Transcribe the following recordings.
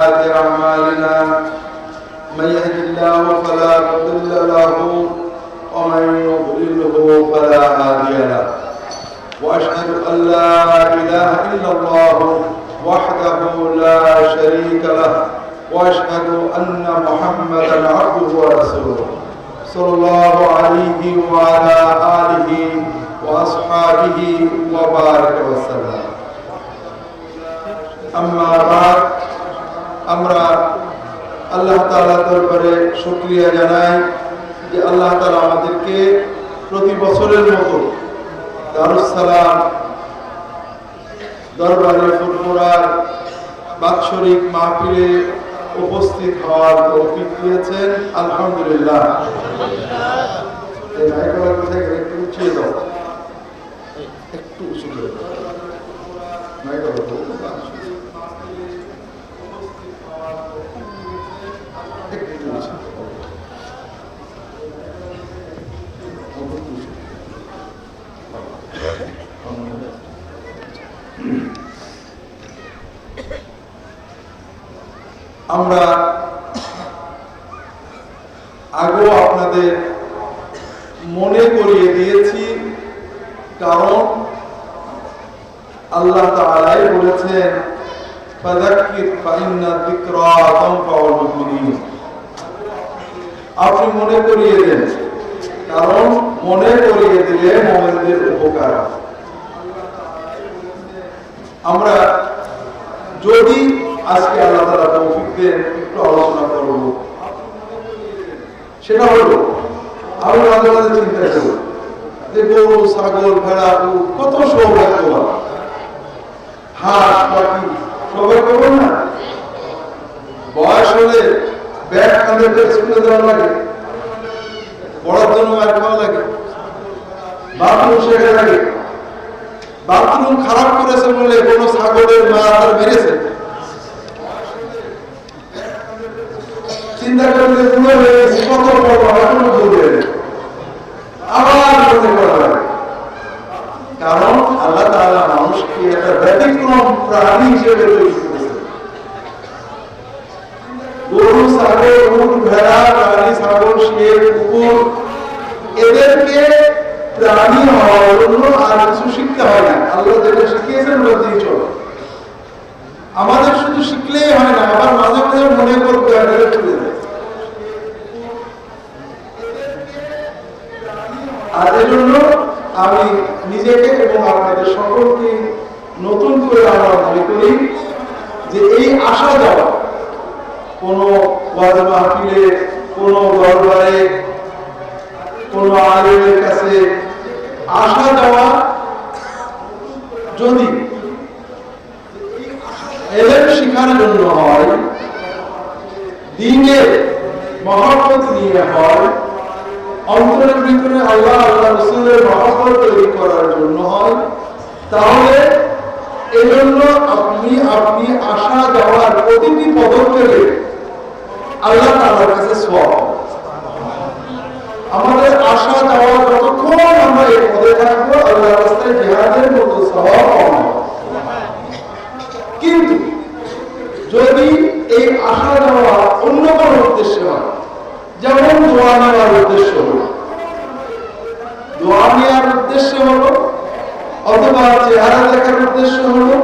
أعمالنا من يهد الله فلا مضل له ومن يضلله فلا هادي له وأشهد أن لا إله إلا الله وحده لا شريك له وأشهد أن محمدا عبده ورسوله صلى الله عليه وعلى آله وأصحابه وبارك وسلم أما بعد আমরা আল্লাহ তাআলার দরবারে শুকরিয়া জানাই যে আল্লাহ তাআলা আমাদেরকে প্রতি বছরের মতো দারুস সালাম দরবারে ফুরফুরার বাৎসরিক মাহফিলে উপস্থিত হওয়ার তৌফিক দিয়েছেন। আলহামদুলিল্লাহ। এই মাইকটা কোথায় গেল? একটু উঠিয়ে দাও, একটু উঁচু করে দাও মাইকটা। আমরা আগেও আপনাদের মনে করিয়ে দিয়েছি, কারণ আল্লাহ তাআলা বলেছেন ফাযাক্কির ফাইন্না যিকরা তানফাউল মুমিনিন। আপনি মনে করিয়ে দেন, কারণ মনে করিয়ে দিলে মুমিনদের উপকার। আমরা যদি আজকে আল্লাহ তাআলা তৌফিক দেন একটু আলোচনা করব, সেটা হলো আমি মাঝে মাঝে চিন্তা করি যে গরু, ছাগল, ভেড়া, উট কত সৌভাগ্যবান, হাঁস, পাখি সৌভাগ্যবান না? বয়স হলে ব্যাগ কাঁধে স্কুলে দেওয়া লাগে, পড়ার জন্য মার খাওয়া লাগে, বাথরুম শেখা লাগে। বাথরুম খারাপ করেছে বলে কোন ছাগলের মা তার মেরেছে, চিন্তা করলে কত আবার মনে করা লাগে। কারণ আল্লাহ তাআলা মানুষকে একটা ব্যতিক্রম প্রাণী হিসেবে তৈরি করেছে। গরু, ছাগল, উট, ভেড়া, প্রাণী, ছাগল, শের, কুকুর এদেরকে প্রাণী হওয়ার জন্য আর কিছু শিখতে হয় না। আল্লাহ যেটা শিখিয়েছেন ওটাতেই চলো। আমাদের শুধু শিখলেই হয় না, আবার মাঝে মাঝে মনে করতে হয়। আর এই জন্য আমি নিজেকে এবং আপনাদের সকলকে নতুন করে আমরা মনে করি যে এই আসা যাওয়া, কোন ওয়াজ মাহফিলে, কোন দরবারে, কোন আলেমের কাছে আসা যাওয়া যদি ইলম শিখার জন্য হয়, দ্বীনের মহব্বত নিয়ে হয়, অন্তরের ভিতরে আল্লাহ আল্লাহ রাসূলের মহব্বত তৈরি করার জন্য হয়, তাহলে এজন্য আপনি আসা যাওয়ার প্রতিটি পদক্ষেপে আল্লাহ তাআলার কাছে সওয়াব। আমাদের আসা যাওয়া যতক্ষণ আমরা এই পদে থাকবো, আল্লাহর রাস্তায় জিহাদের মতো সওয়াব পাবো। কিন্তু যদি এই আসা যাওয়া অন্য কোনো উদ্দেশ্যে হয়, যেমন দোয়া নেওয়ার উদ্দেশ্য হলো, দোয়া নেওয়ার উদ্দেশ্য হলো, অথবা চেহারা দেখার উদ্দেশ্য হলো,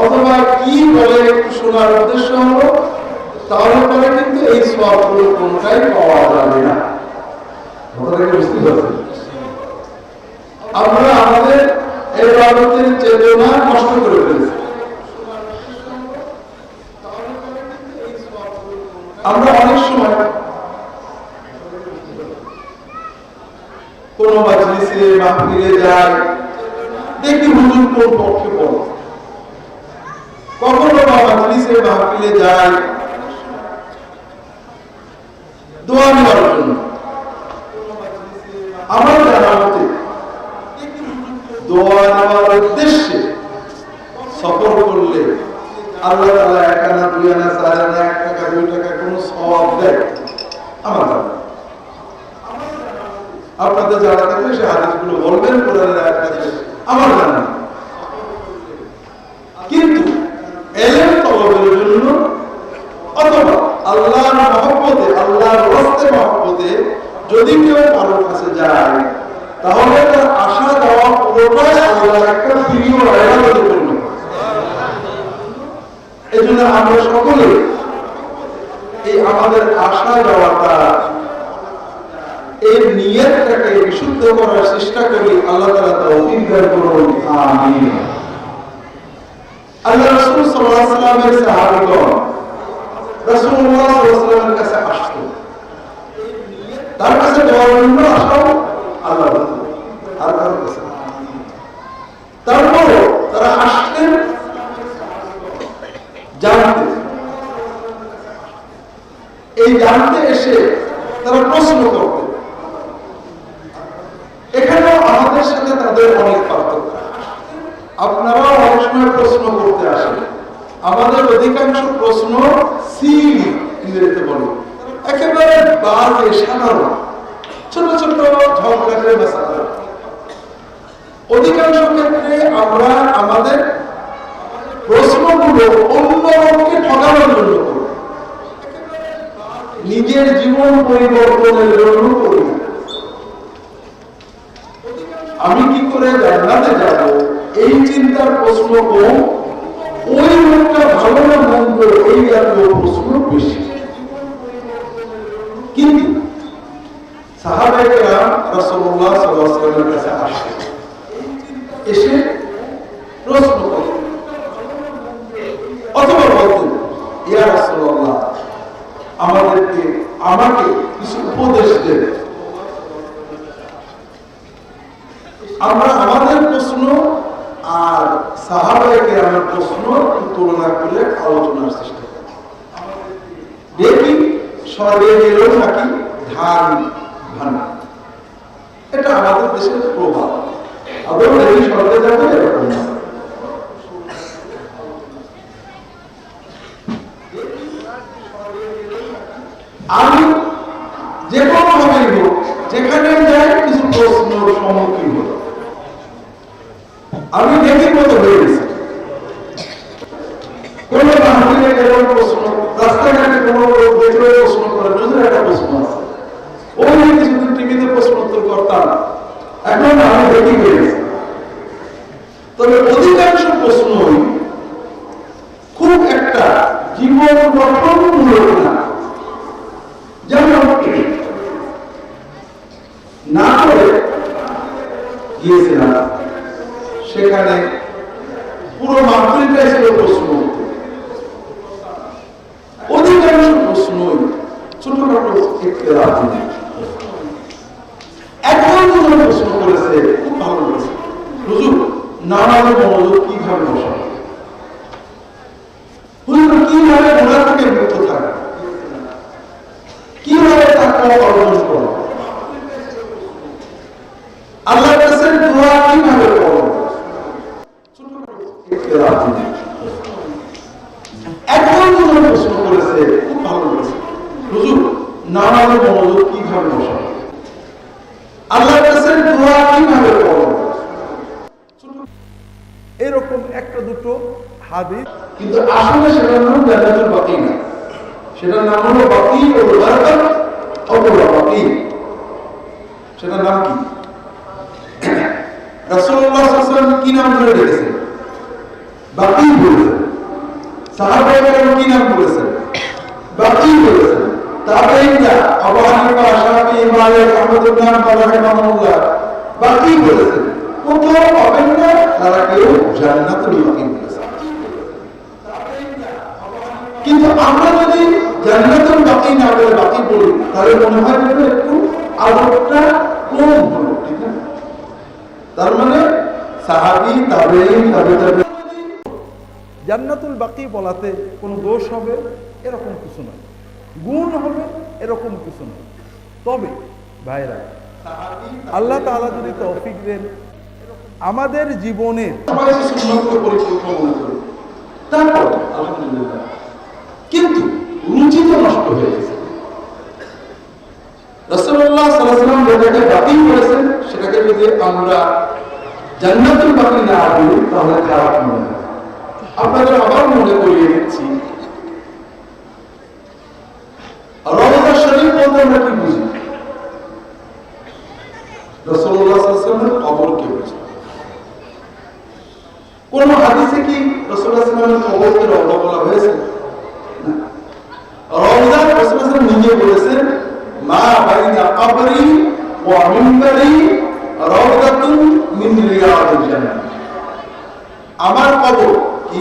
অথবা কি বলে একটু শোনার উদ্দেশ্য হলো, তাহলে পরে কিন্তু এই সওয়াবগুলো কোনটাই পাওয়া যাবে না। বুঝতে পারছেন? আমরা আমাদের ইবাদতের চেতনা নষ্ট করে ফেলেছি। আমরা অনেক সময় কোন মাজলিসে মাহফিলে যাই, দেখি হুজুর কোন পক্ষে পড়ে। কখনো মাজলিসে মাহফিলে যাই দোয়া নেওয়ার জন্য। আমার জানা মতে দোয়া নেওয়ার উদ্দেশ্যে সফর করলে আল্লাহ তাআলা 1 আনা 2 আনা 4 আনা 1 টাকা 2 টাকা কোন সওয়াব দেয় আমার জানা। আপনাদের যারা থাকলে সে হাদিসগুলো বলবেন, কোরআনের আয়াত আছে আমার জানা। কিন্তু ইলম তলবের জন্য যদি কেউ কারোর কাছে যায় তাহলে তার আশা দেওয়া পুরোটাই আল্লাহর একটা প্রিয় ইবাদতে পরিণত হয়। এই জন্য আমরা সকলে এই আমাদের আশা দেওয়াটা এর নিয়তটাকে বিশুদ্ধ করার চেষ্টা করি। আল্লাহ তাআলা তৌফিক দান করুন, আমিন। আল্লাহ রাসূল সাল্লাল্লাহু আলাইহি ওয়াসাল্লামের সাহাবীগণ রাসূলুল্লাহ সাল্লাল্লাহু আলাইহি ওয়াসাল্লামের কাছে আসতো, তার কাছে যাওয়ার জন্য আসতো আল্লাহ আর কারোর কাছে। তারপর তারা আসতেন জানতে, এই জানতে এসে তারা প্রশ্ন করতেন। এখানেও আমাদের সাথে তাদের অনেক পার্থক্য। আপনারাও অনেক সময় প্রশ্ন করতে আসেন, আমাদের অধিকাংশ প্রশ্ন সিলি ইংরেজিতে বলে, একেবারে বাজে সাধারণ ছোট ছোট ঝগড়াটে মেসালা। অধিকাংশ ক্ষেত্রে আমরা আমাদের প্রশ্নগুলো অন্য লোককে ঠকানোর জন্য করি, নিজের জীবন পরিবর্তনের জন্য করি। আমি কি করে জান্নাতে যাব এই চিন্তার প্রশ্ন কম, ওই লোকটা ভালো না মন্দ এই জাতীয় প্রশ্ন বেশি। কিন্তু সাহাবায়ে কেরাম রাসূলুল্লাহ সাল্লাল্লাহু আলাইহি ওয়াসাল্লামের কাছে আসেন, এসে প্রশ্ন করেন অথবা বলতেন, ইয়া রাসূলুল্লাহ আমাকে কিছু উপদেশ দেন। আমরা আমাদের প্রশ্ন আর সাহাবায়ে কেরামের প্রশ্ন তুলনা করে আলোচনার চেষ্টা করি, দেখি স্বর্গে গেলেও নাকি ধান ভানা। এটা আমাদের দেশের প্রভাব। আদৌ দেখি স্বর্গে যাবে এরকম না। আমি যে কোনো ভাবেই হোক যেখানে যাই কিছু প্রশ্নের সম্মুখীন হল, আমি দেখি মতো হয়ে গেছি। কোন মাহফিলে গেলেও প্রশ্ন, রাস্তাঘাটে কোনো লোক দেখলে প্রশ্ন করে, বুঝলে একটা প্রশ্ন আছে, ওই কিছুদিন টিভিতে প্রশ্ন উত্তর করতাম, এখন আমি দেখি হয়ে গেছি। তবে অধিকাংশ প্রশ্নই খুব একটা জীবন গঠনমূলক না। যেমন না করে গিয়েছিলাম, সেখানে পুরো মাহফিলটাই ছিল প্রশ্ন। অধিকাংশ প্রশ্নই ছোটখাটো ইখতিলাফ নেই। একজন প্রশ্ন করেছে, খুব ভালো করেছে, হুজুর নামাজে মনোযোগ কিভাবে বসাবো, হুজুর কিভাবে গুনাহ থেকে মুক্ত থাকবে, কিভাবে তাকওয়া অর্জন করব, আল্লাহর কাছে দোয়া কিভাবে করব। একজন প্রশ্ন করেছে, খুব ভালো করেছে, হুজুর নামাজে মনোযোগ কিভাবে বসাবো, আল্লাহর কাছে দোয়া কিভাবে করব। এরকম একটা দুটো হাদিস, কিন্তু আসলে সেটার নাম জান্নাতুল বাকি না, সেটার নাম হলো বাকি ও বারাকাত অথবা বাকি। সেটার নাম কি? রাসূলুল্লাহ সাল্লাল্লাহু আলাইহি ওয়াসাল্লাম কি নাম ধরে রেখেছেন? বাকি বলেছেন। সাহাবায়ে কেরাম কি নাম বলেছেন? বাকি বলেছেন। তাবেঈনরা আবু হানিফা, শাফিঈ, মালিক, আহমদ ইবনে হাম্বল রাহিমাহুল্লাহ বাকি বলেছেন। কোথাও পাবেন না তারা কেউ জান্নাতুল বাকি বলেছেন। কিন্তু আমরা যদি জান্নাতুল বাকি না বলে বাকি বলি, তাহলে মনে হয় যে একটু আদবটা কম হলো, ঠিক না? তার মানে সাহাবী, তাবেঈন, তাবেঈন জান্নাতুল বাকি বলাতে কোনো দোষ হবে এরকম কিছু নয়, গুণ হবে এরকম কিছু নয়। তবে ভাইরা, আল্লাহ তাআলা যদি তৌফিক দেন, আমাদের জীবনের তারপর আলহামদুলিল্লাহ, কিন্তু রুচি তো নষ্ট হয়ে গেছে। রাসূলুল্লাহ সাল্লাল্লাহু আলাইহি ওয়াসাল্লাম যেটাকে বাতিল করেছেন, সেটাকে যদি আমরা জান্নাতুল বাকি না বলি তাহলে খারাপ মনে হয়। আপনাদের আবার মনে করিয়ে দিচ্ছি, রওজা শরীফ বলতে আমরা কি বুঝি? রওজা রাসূলুল্লাহ নিজে বলেছেন, মা বাইনা কবরি ওয়া মিনবারি রাওদাতুন মিন রিয়াদিল জান্নাহ। আমার কবর কি,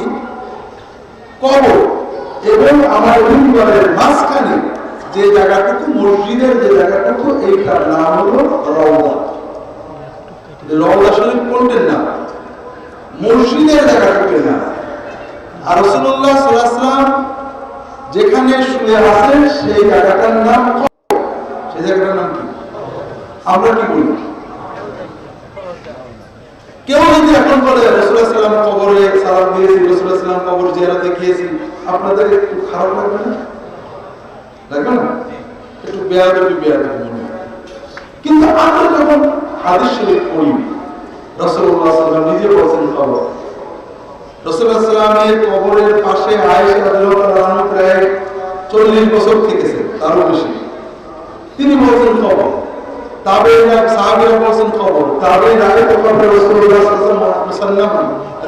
কবর এবং আমার মিনবারের মাঝখানে যে জায়গাটুকু, মসজিদের যে জায়গাটুকু, এইটার নাম হলো রওজা। রওজা শরীফ কোনটার নাম? মসজিদের জায়গাটুকুর নাম। আর রাসূলুল্লাহ সাল্লাল্লাহু আলাইহি ওয়াসাল্লাম যেখানে শুয়ে আছেন সেই জায়গাটার নাম কবর। সেই জায়গাটার নাম কি? আমরা কি বলি? কেউ যদি এখন বলে রাসূলুল্লাহ সাল্লাল্লাহু আলাইহি ওয়াসাল্লাম কবরে সালাম দিয়েছি, রাসূলুল্লাহ সাল্লাল্লাহু আলাইহি ওয়াসাল্লাম কবর জিয়ারতে গিয়েছি, আপনাদের একটু খারাপ লাগবে না? লাগবে না? একটু বেয়াদবি মনে হয়। কিন্তু আমরা যখন হাদিস শরীফ পড়ি, রাসূলুল্লাহ সাল্লাল্লাহু আলাইহি ওয়াসাল্লাম নিজে বলেছেন কবর। রাসূলুল্লাহ সাল্লাল্লাহু আলাইহি ওয়াসাল্লামের কবরের পাশে আয়েশা রাদিয়াল্লাহু আনহা প্রায় 40 বছর থেকেছে, তারও বেশি। তিনি বলেছেন কবর। তাবেঈরা সাহাবীরা বলেছেন কবর। তাবেঈরা রায়ত কবর রাসূলুল্লাহ সাল্লাল্লাহু আলাইহি ওয়াসাল্লাম,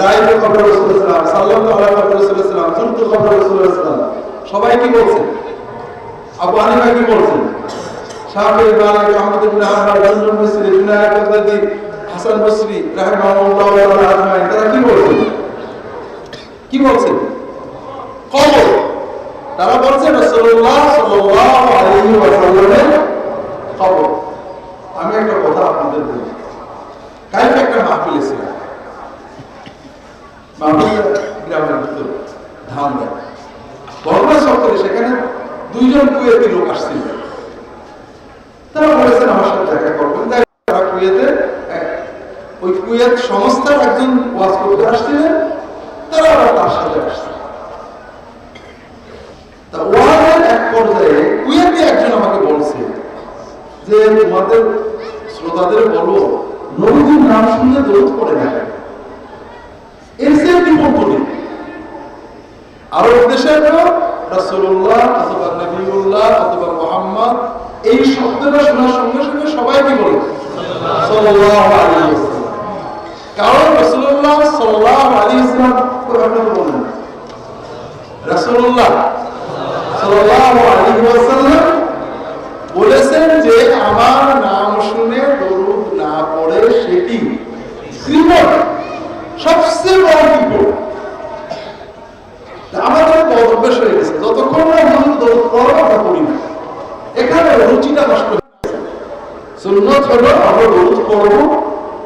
রায়ত কবর রাসূলুল্লাহ সাল্লাল্লাহু আলাইহি ওয়াসাল্লাম, যুরতু কবর রাসূলুল্লাহ, সবাই কি বলছেন? আবু হানিফা কি বলছেন? শাফিঈ, মালিক, আহমদ ইবনে হাম্বল, ইবনে মিসরি, ইবনে আল-কাদি, হাসান বসরি রাহিমাহুল্লাহ ওয়া আজমাইন, তারা কি বলছেন? কি বলছেন? কবর। তারা বলছেন রাসূলুল্লাহ সাল্লাল্লাহু আলাইহি ওয়াসাল্লামের কবর। আমি একটা কথা আপনাদের বলি। কালকে একটা মাহফিল ছিল, মাহফিল গ্রামের ভিতর ধামরা বর্মা চত্বরে। সেখানে দুইজন কুয়েতি লোক আসছিল। তারা বলেছেন আমার সাথে দেখা করবেন। তারা কুয়েতে ওই কুয়েত সংস্থার একজন ওয়াজ করতে আসছিলেন, তারা আবার তার সাথে আসছে। তা ওয়াজের এক পর্যায়ে কুয়েতে একজন আমাকে বলছে যে তোমাদের শ্রোতাদের বলো নবীজির নাম শুনলে দরুদ পড়ে না, এর চেয়ে বিপদ নেই। আরব দেশের রাসূলুল্লাহ অথবা নবিউল্লাহ অথবা মুহাম্মদ এই শব্দটা শোনার সঙ্গে সঙ্গে সবাই কি বলে? সাল্লাল্লাহু আলাইহি ওয়াসাল্লাম। কারণ রাসূলুল্লাহ সাল্লাল্লাহু আলাইহি ওয়াসাল্লাম তো আপনারা বলেন রাসূলুল্লাহ সাল্লাল্লাহু আলাইহি ওয়াসাল্লাম বলেছেন যে আমার নাম শুনে দরুদ না পড়ে সেটি বিপদ, সবচেয়ে বড় বিপদ। আমাদের অভ্যাস হয়ে গেছে, যতক্ষণ না হুজুর দরুদ পড়ো আমরা পড়ি না। এখানে রুচিটা নষ্ট হয়ে গেছে। সুন্নাত হলো আমরা দরুদ পড়বো,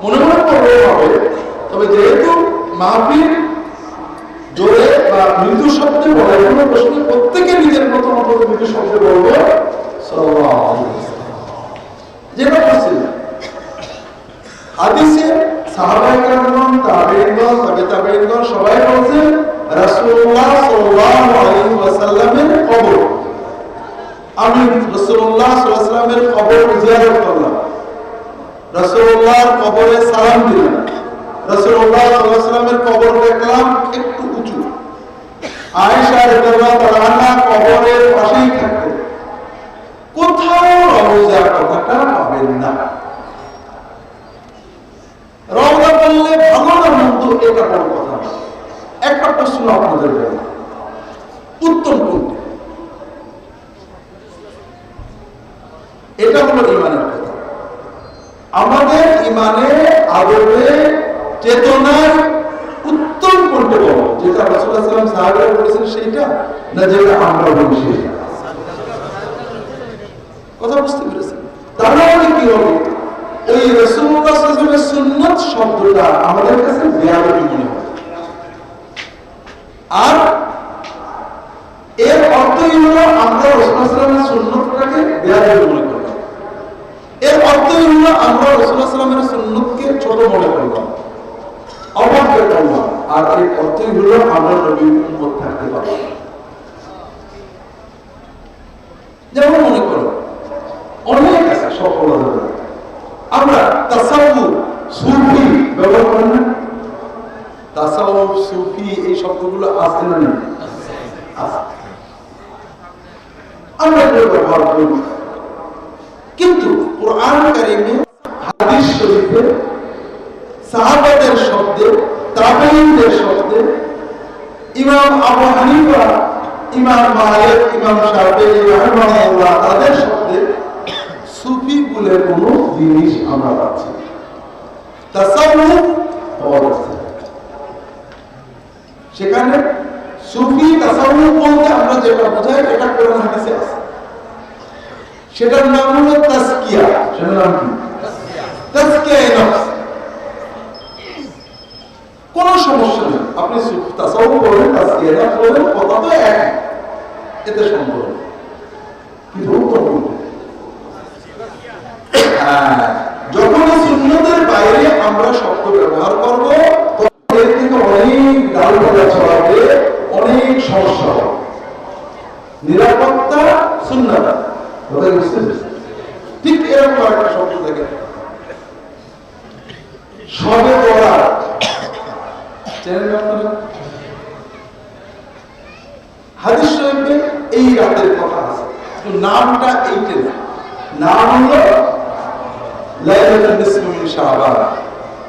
মনে মনে পড়বো হবে, তবে যেহেতু মাহফিল জোরে বা মৃদু শব্দে বলার কোনো প্রশ্ন, প্রত্যেকে নিজের মতো মতো মৃদু শব্দে বলবো সাল্লাল্লাহু আলাইহি ওয়াসাল্লাম। যেটা বলছিল হাদিসে সাহাবায়ে কেরাম, তাবেঈনগণ, তাবেঈনগণ সবাই বলছেন রাসূলুল্লাহ সাল্লাল্লাহু আলাইহি ওয়াসাল্লামের কবর। আমি রাসূলুল্লাহ সাল্লাল্লাহু আলাইহি ওয়াসাল্লামের কবর জিয়ারত করলাম, রাসূলুল্লাহর কবরে সালাম দিলাম, রাসূলুল্লাহ সাল্লাল্লাহু আলাইহি ওয়াসাল্লামের কবর দেখলাম একটু উঁচু। আয়েশা রাদিয়াল্লাহু আনহা কবরের পাশেই থাকতেন। কোথাও রওজা কথাটা পাবেন না। রওজা বললে ভালো না মন্দ এটা বড় কথা না। একটা প্রশ্ন আপনাদের জন্য, উত্তম কোনটি? এটা হলো ঈমানের কথা। আমাদের ঈমানে, আদবে, চেতনার উত্তম কোনটা বলো? যেটা রাসূলুল্লাহ সাল্লাল্লাহু আলাইহি ওয়াসাল্লাম সাহাবায়ে বলেছেন সেইটা, না যেটা আমরা বলি সেইটা? কথা বুঝতে পেরেছেন? তাহলে কি হবে? ওই রাসূলুল্লাহ সাল্লাল্লাহু আলাইহি ওয়াসাল্লামের সুন্নাত শব্দটা আমাদের কাছে বেয়াদবি মনে হয়। আর এর অর্থই হলো আমরা রাসূলুল্লাহ সাল্লাল্লাহু আলাইহি ওয়াসাল্লামের সুন্নাতটাকে বেয়াদবি মনে করি। এর অর্থই হলো আমরা রাসূলুল্লাহ সাল্লাল্লাহু আলাইহি ওয়াসাল্লামের সুন্নাতকে ছোট মনে করলাম, অবাধ্য করলাম। আর এর অর্থই হলো আমরা নবীর উম্মত থাকতে পারবো। যেমন মনে করো অনেক আছে সফলতা, আমরা তাসাউফ, সুফি ব্যবহার করেন না? তাসাউফ, সুফি এই শব্দগুলো আছে না? আছে। আমরা এগুলো ব্যবহার করি, কিন্তু কোরআন কারিমে, হাদিস শরীফে, সাহাবাদের শব্দে, তাবেঈনদের শব্দে, ইমাম আবু হানিফা, ইমাম মালিক, ইমাম শাফিঈ রাহিমাহুল্লাহ তাদের শব্দে সুফি বলে কোনো জিনিস আমরা পাচ্ছি না। তাসাউফ পাওয়া যাচ্ছে। সেখানে সুফি তাসাউফ বলতে আমরা যেটা বোঝাই এটা কোরআন হাদিসে আছে। সেটার নাম হলো তাসকিয়া। সেটার নাম কি? তাসকিয়া নফস। কোনো সমস্যা নেই, আপনি তাসাউফ বলেন, তাসকিয়া নফস বলেন, কথা তো এক, এতে সম্ভব। কিন্তু যখন সুন্নতের বাইরে আমরা শব্দ ব্যবহার করব তখন এর থেকে অনেক ডালপালা ছড়াবে, অনেক সমস্যা হবে। নিরাপত্তা সুন্নাত কথা বুঝতে পেরেছেন? ঠিক এরকম একটা শব্দ থাকে সবে বরাত, চেনেন আপনারা? হাদিস শরীফে এই রাতের কথা আছে, কিন্তু নামটা এইটা না। নাম হলো লাইলাতুন নিসফি মিন শাবান,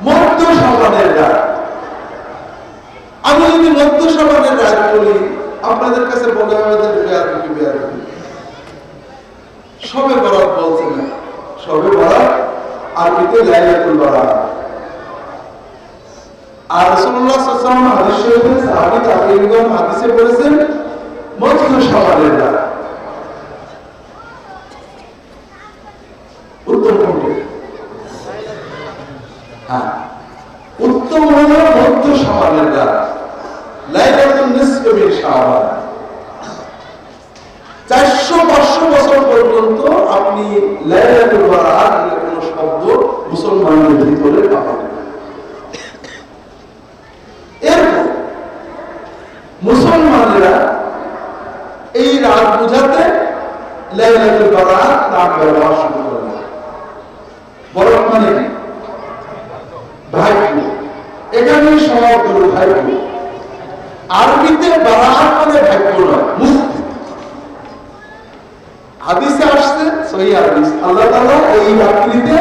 মধ্য শাবানের রাত। আমি যদি মধ্য শাবানের রাত বলি আপনাদের কাছে বলে হবে যে বেয়াদবি। সবে বরাত বলছে না, সবে বরাত আরবিতে লাইলাতুল বরাত। আর রাসূলুল্লাহ সাল্লাল্লাহু আলাইহি ওয়াসাল্লাম হাদিস শরীফে সাহাবী তাবেঈনগণ হাদিসে বলেছেন মধ্য শাবানের রাত। উত্তম কোনটি? হ্যাঁ, উত্তম হলো মধ্য শাবানের রাত, লাইলাতুন নিসফি মিন শাবান। 400-500 বছর পর্যন্ত আপনি লাইলাতুল বরাত এর কোনো শব্দ মুসলমানদের ভিতরে পাবেন না। এরপর মুসলমানেরা এই রাত বোঝাতে লাইলাতুল বরাত নাম ব্যবহার শুরু করলেন। বরাত মানে কি? ভাগ্য। এখানে সমাপ্ত হলো ভাগ্য। আরবিতে বরাত মানে ভাগ্য নয়, মুক্তি। হাদিসে আসছে সহিহ হাদিস, আল্লাহ তাআলা এই রাত্রিতে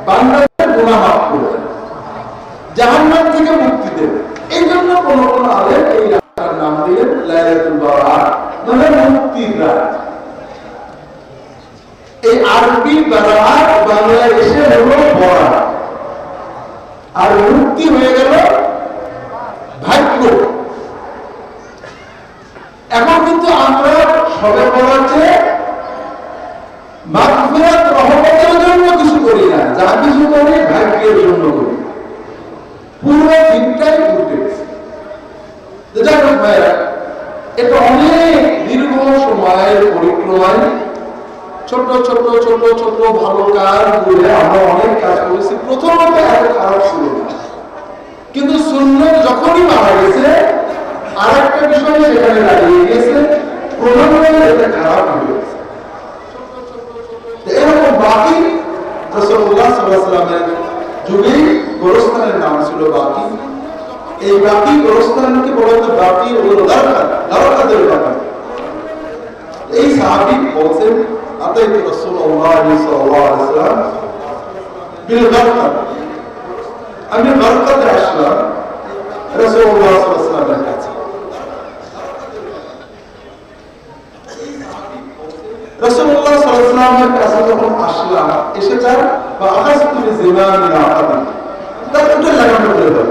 বান্দাদের গুনাহ মাফ করবেন, জাহান্নাম থেকে মুক্তি দেবেন। এই জন্য কোন কোন আলেম এই রাতটার নাম দিলেন লাইলাতুল বরাত, মানে মুক্তির রাত। এই আরবি বরাত বাংলায় এসে হলো বরাত, আর মুক্তি হয়ে গেল ভাগ্য। এখন কিন্তু আমরা সবে বরাতে মাগফিরাত রহমতের জন্য কিছু করি না, যা কিছু করি ভাগ্যের জন্য করি। পুরো দিনটাই ঘুরতে গেছে। যাই হোক ভাইরা, এটা অনেক দীর্ঘ সময়ের পরিক্রমায় ছোট ছোট ছোট ছোট ভালো কাজ করে আমরা অনেক কাজ করেছি। প্রথমত এত খারাপ ছিল না, কিন্তু সুন্নাত যখনই মারা গেছে আর একটা বিষয় সেখানে দাঁড়িয়ে গেছে, ক্রমান্বয়ে এটা খারাপ হয়ে গেছে। এরকম বাকি রাসূলুল্লাহ সাল্লাল্লাহু আলাইহি ওয়াসাল্লামের যুগেই গোরস্থানের নাম ছিল বাকি। এই বাকি গোরস্থানকে বলা হতো বাকি হলো দারকাতের বাকি। এই সাহাবী বলছেন আতাইতু রাসূলুল্লাহ সাল্লাল্লাহু আলাইহি ওয়াসাল্লাম বিল গারকাত, আমি গারকাতে আসলাম রাসূলুল্লাহ সাল্লাল্লাহু আলাইহি ওয়াসাল্লামের কাছে। রাসূলুল্লাহ সাল্লাল্লাহু আলাইহি ওয়াসাল্লামের কাছে যখন আসলাম, এসে যান বা আখাযতু বিজিমানি আকাদি, তার উঠে লাগানো হয়ে গেল।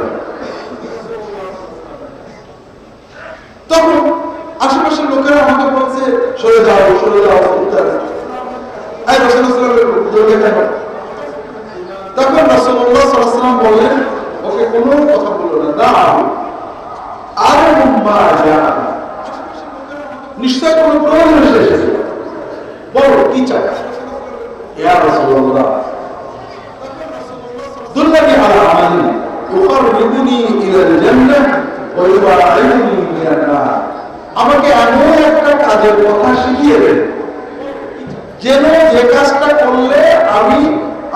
তখন আশেপাশের লোকেরা আমাকে বলছে সরে যাও উত্তর। এই রাসূলুল্লাহ সাল্লাল্লাহু আলাইহি ওয়াসাল্লাম কেন? তখন রাসূলুল্লাহ সাল্লাল্লাহু আলাইহি ওয়াসাল্লাম বললেন, ওকে কোনো কথা বলো না, দাও আর মা যা, নিশ্চয় কোনো প্রয়োজন এসেছে, বলো কি চাই। ইয়া রাসূলুল্লাহ দুল্লানি আলা আমালি ইউকাররিবুনি ইলাল জান্নাহ ওয়া ইউবাঈদুনি মিনান নার, আমাকে এমন একটা কাজের কথা শিখিয়ে দেন যেন যে কাজটা করলে আমি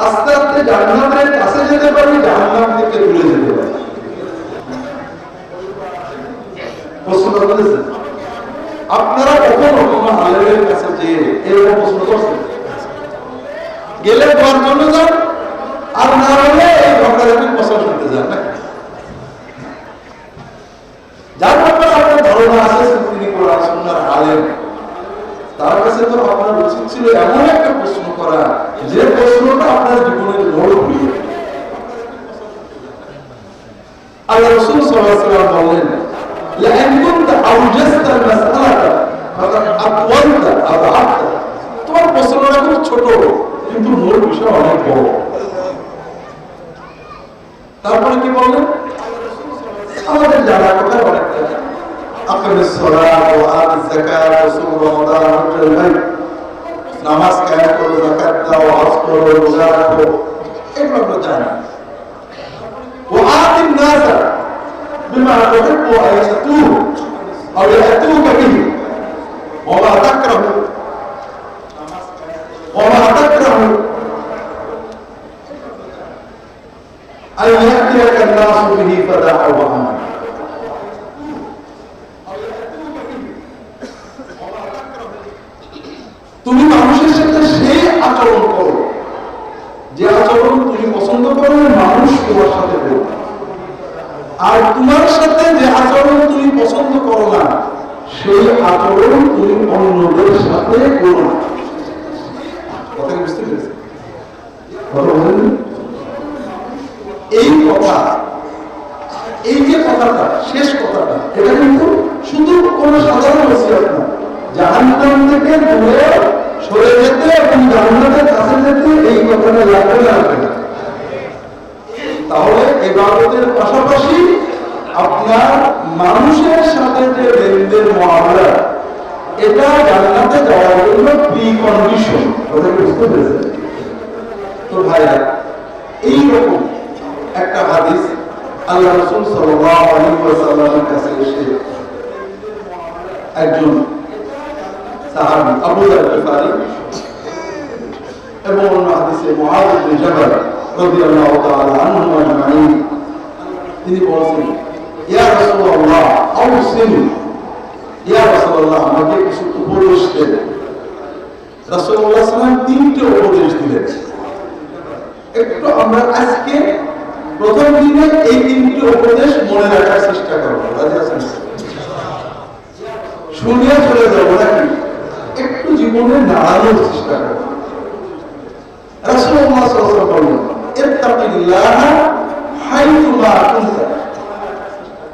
আস্তে আস্তে জান্নাতের কাছে যেতে পারি, জাহান্নাম থেকে দূরে যেতে পারি। প্রশ্ন করেছেন আপনারা কখনো কোনো আলেমের কাছে যে এরকম প্রশ্ন করছেন? গেলে দোয়ার জন্য যান, আর না হলে এই ঘটনাটি প্রশ্ন শুনতে যান না। যার ব্যাপারে আপনার ধারণা আছে তিনি কোরআন সুন্নাহর আলেম, তার কাছে তো আপনার উচিত ছিল এমন একটা প্রশ্ন করা যে প্রশ্নটা আপনার জীবনের মোড় ঘুরিয়ে দেবে। আল্লাহ রাসূল সাল্লাল্লাহু আলাইহি ওয়াসাল্লাম বলেন, লাইন কুনতা আওজাসতা আল-মাসআলাতা ফাকাদ আতওয়ালতা আবআদতা। তোমার প্রশ্নটা খুব ছোট কিন্তু মূল বিষয় অনেক বড়। তারপরে কি বললেন? আমাদের জানা কথা অনেকটা, আকিমিস সালাত ওয়া আতিজ যাকাত ওয়া সুম রমাদান ওয়া হজ্জুল বাইত, নামাজ কায়েম করো, যাকাত দাও, হজ করো, রোজা রাখো, এগুলো আমরা জানি। ওয়া আতিন নাস বিমা তুহিব্বু আন ইয়াতুহু আও ইয়াতুকা বিহি ওয়া মা তাকরাহু أن يأتيك الناس به فدعه عنه. তুমি মানুষের সাথে সেই আচরণ করো যে আচরণ তুমি পছন্দ করো, মানুষ তোমার সাথে করবে। আর তোমার সাথে যে আচরণ তুমি পছন্দ করো না, সেই আচরণ তুমি অন্যদের সাথে করো না। কথা বুঝতে পেরেছি? কথা বলেন। এই কথা, এই যে কথাটা, শেষ কথাটা, এটা কিন্তু শুধু কোন সাধারণ ওসিয়ত না। জাহান্নাম থেকে দূরে সরে যেতে এবং জান্নাতের কাছে যেতে এই কথাটা লাগবে না। তাহলে ইবাদতের পাশাপাশি আপনার মানুষের সাথে যে লেনদেন মুআমালা, এটা জান্নাতে যাওয়ার জন্য প্রি কন্ডিশন। কথা বুঝতে পেরেছেন? তো ভাইরা, এইরকম একটা হাদিস আল্লাহ রাসূল সাল্লাল্লাহু আলাইহি ওয়াসাল্লামের কাছে এসে একজন সাহাবী আবু যার গিফারি এবং অন্য হাদিসে মুআয ইবনে জাবাল রাদিয়াল্লাহু তাআলা আনহু আজমাইন, তিনি বলেছেন, ইয়া রাসূলুল্লাহ আওসিনি, ইয়া রাসূলুল্লাহ আমাকে কিছু উপদেশ দেন। রাসূলুল্লাহ সাল্লাল্লাহু আলাইহি ওয়াসাল্লাম তিনটি উপদেশ দিলেন। একটু আমরা আজকে প্রথম দিনে এই তিনটি উপদেশ মনে রাখার চেষ্টা করবো। শুনিয়ে চলে যাবো নাকি, একটু জীবনে নাড়ানোর চেষ্টা করবো। রাসূলুল্লাহ সাল্লাল্লাহু আলাইহি ওয়াসাল্লাম বলেন, ইত্তাকিল্লাহ হাইথুমা কুনতা,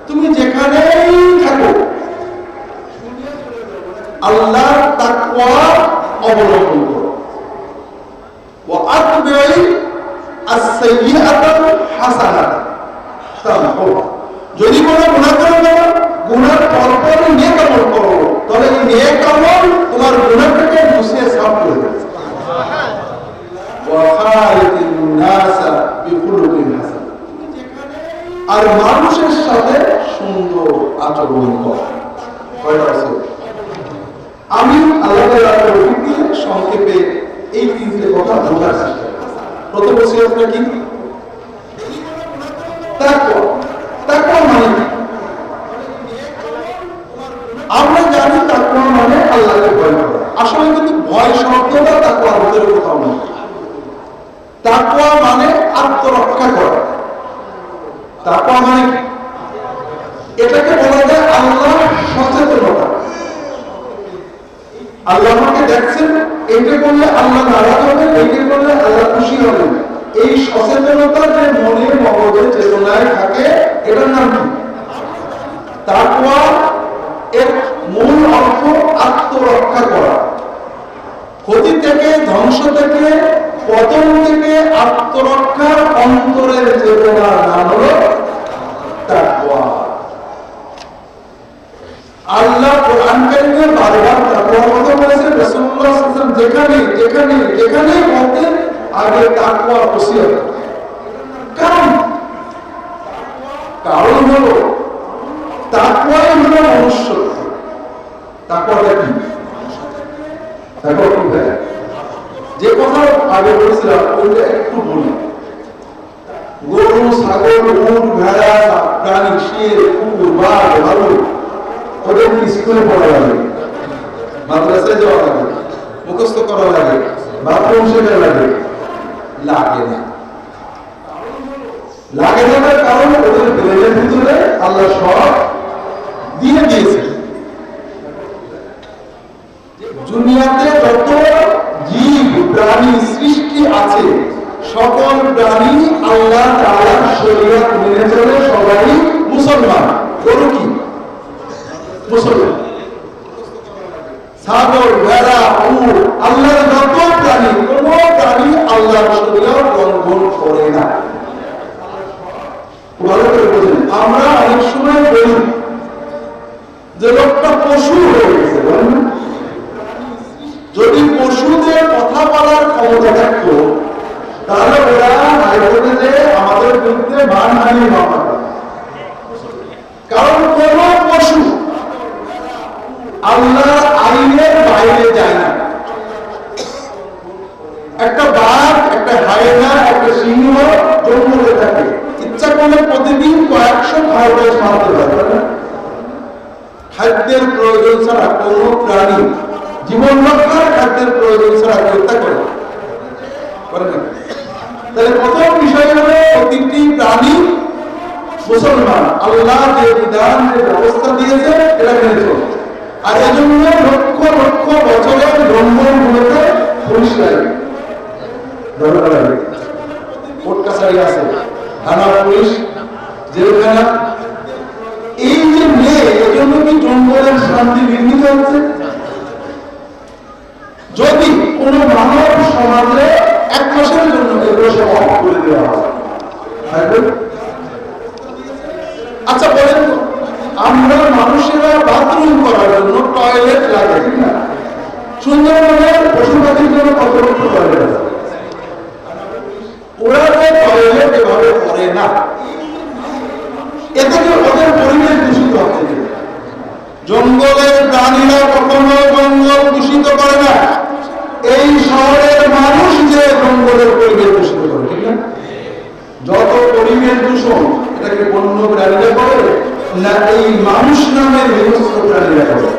তুমি যেখানেই থাকো আল্লাহর তাকওয়া অবলম্বন করো। ওয়া আতবিই as-sayyi'atal hasanata তামহুহা, যদি কোনো গুনাহ করো না, গুনার পরপর নেক আমল করো, তাহলে এই নেক আমল তোমার গুনাহটাকে মুছে সাফ করে দেবে। ওয়া খালিকিন নাসা বিখুলুকিন হাসান, আর মানুষের সাথে সুন্দর আচরণ করো। কয়টা আছে? আমি আল্লাহর তৌফিক দিয়ে সংক্ষেপে এই তিনটে কথা বোঝার চেষ্টা করব। প্রথম ওসিয়তটা কি? তাকওয়া। তাকওয়া মানে কি? আমরা জানি তাকওয়া মানে আল্লাহকে ভয় করা। আসলে কিন্তু ভয় শব্দটা তাকওয়ার ভিতরে কোথাও নেই। তাকওয়া মানে আত্মরক্ষা করা। তাকওয়া মানে কি? এটাকে বলা যায় আল্লাহর সচেতনতা। আল্লাহ আমাকে দেখছেন, এটা করলে আল্লাহ নারাজ হবেন, এটা করলে আল্লাহ খুশি হবেন, এই সচেতনতা যে মনে মগজে চেতনায় থাকে, এটার নাম কি? তাকওয়া। এর মূল অর্থ আত্মরক্ষা করা, ক্ষতি থেকে, ধ্বংস থেকে, পতন থেকে আত্মরক্ষার অন্তরের চেতনার নাম হলো তাকওয়া। আল্লাহ কোরআন কারীমে বারবার তাকওয়ার কথা বলেছেন। রাসূলুল্লাহ সাল্লাল্লাহু আলাইহি ওয়াসাল্লাম যেখানে বলতেন আগে তাকওয়ার ওসিয়ত। কারণ হলো তাকওয়াই হলো মনুষ্যত্ব। তাকওয়াটা কি? তাকওয়া কি ভাই? যে কথা আগে বলেছিলাম ওইটা একটু বলি। গরু, ছাগল, উট, ভেড়া, প্রাণী, শির, কুকুর, বাঘ, ভালুক, ওদের স্কুলে পড়া লাগে, মাদ্রাসায় যাওয়া লাগে, মুখস্থ করা লাগে, বাথরুম শেখা লাগে? লাগে না। লাগে না তার কারণ ওদের ব্রেনের ভিতরে আল্লাহ সব দিয়ে দিয়েছে। দুনিয়াতে যত জীব প্রাণী সৃষ্টি আছে সকল প্রাণী আল্লাহ তাআলার শরীয়ত মেনে চলে, সবাই মুসলমান। গরু কি মুসলমান? ছাগল, ভেড়া, উট, আল্লাহর যত প্রাণী, কোন প্রাণী আল্লাহর শরীয়ত লঙ্ঘন করে না। ভালো করে বোঝেন। আমরা অনেক সময় বলি যে লোকটা পশু হয়ে গেছে, বলেন না? যদি পশুদের কথা বলার ক্ষমতা থাকতো তাহলে ওরা হাইকোর্টে যে আমাদের বিরুদ্ধে মানহানি মামলা, কারণ কোন পশু আল্লাহর আইনের বাইরে যায় না। একটা বাঘ, একটা হায়না, একটা সিংহ জঙ্গলে থাকে, ইচ্ছা করলে প্রতিদিন কয়েকশো খরগোশ মারতে পারবে। খাদ্যের প্রয়োজন ছাড়া কোন প্রাণী জীবন রক্ষার খাদ্যের প্রয়োজন ছাড়া হত্যা করে না। তাহলে প্রথম বিষয় হলো প্রতিটি প্রাণী মুসলমান, আল্লাহ যে বিধান, যে ব্যবস্থা দিয়েছে এটা মেনে চলে। আর এজন্য লক্ষ লক্ষ বছরের জঙ্গলগুলোতে পুলিশ লাগে, কোর্ট কাছারি আছে, থানা পুলিশ, জেলখানা। এই যে নেই, এজন্য কি জঙ্গলের শান্তি বিঘ্নিত হচ্ছে? যদি কোন মানব সমাজে এক মাসের জন্য এগুলো সব অফ করে দেওয়া হয়, আচ্ছা বলেন তো, আমরা মানুষেরা বাথরুম করার জন্য টয়লেট লাগে, ঠিক না? সুন্দরবনের পশু পাখির জন্য কত লক্ষ টয়লেট আছে, ওরা যে টয়লেট এভাবে করে না, এতে কি ওদের পরিবেশ দূষিত হচ্ছে? জঙ্গলের প্রাণীরা কখনো জঙ্গল দূষিত করে না, এই শহরের মানুষ যে জঙ্গলের পরিবেশ দূষিত করে, ঠিক না? যত পরিবেশ দূষণ এটা কি বন্য প্রাণীরা করে না এই মানুষ নামের হিংস্র প্রাণীরা করে?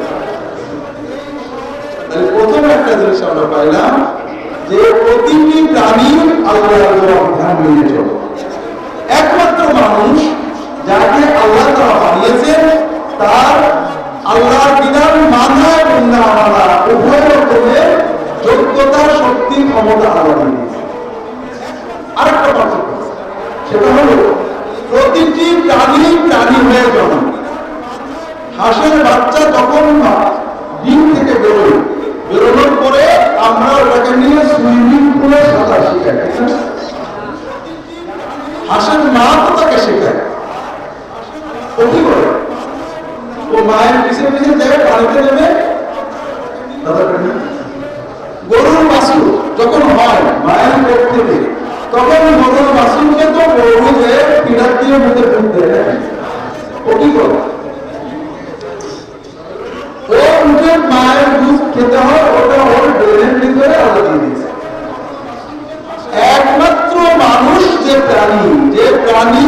তাহলে প্রথম একটা জিনিস আমরা পাইলাম যে প্রতিটি প্রাণী আল্লাহর বিধান মেনে চলে। একমাত্র মানুষ যাকে আল্লাহ তাআলা বানিয়েছেন তার আল্লাহর বিধান মানা এবং না মানা উভয় রকমের যোগ্যতা, শক্তি, ক্ষমতা আল্লাহ দিয়েছেন। আরেকটা পার্থক্য, সেটা হলো প্রতিটি প্রাণী প্রাণী হয়ে জন্ম। হাঁসের বাচ্চা যখন ডিম থেকে বেরোয়, বেরোনোর পরে আমরা ওটাকে নিয়ে সুইমিং পুলে সাঁতার শিখাই। হাঁসের মা তো তাকে শেখায়, ও কি করে? ও মায়ের পিছনে পিছনে যাবে, পানিতে নেবে। গরুর বাছুর যখন হয় মায়ের পেট থেকে, তখন গরুর বাছুরকে তো গরু যে পিঁড়ার দিয়ে মুখে দুধ দেয়, ও কি করে? ও মুখে মায়ের দুধ খেতে হয়, ওটা ওর ব্রেনের ভিতরে আলাদা দিয়ে দিয়েছে। একমাত্র মানুষ যে প্রাণী, যে প্রাণী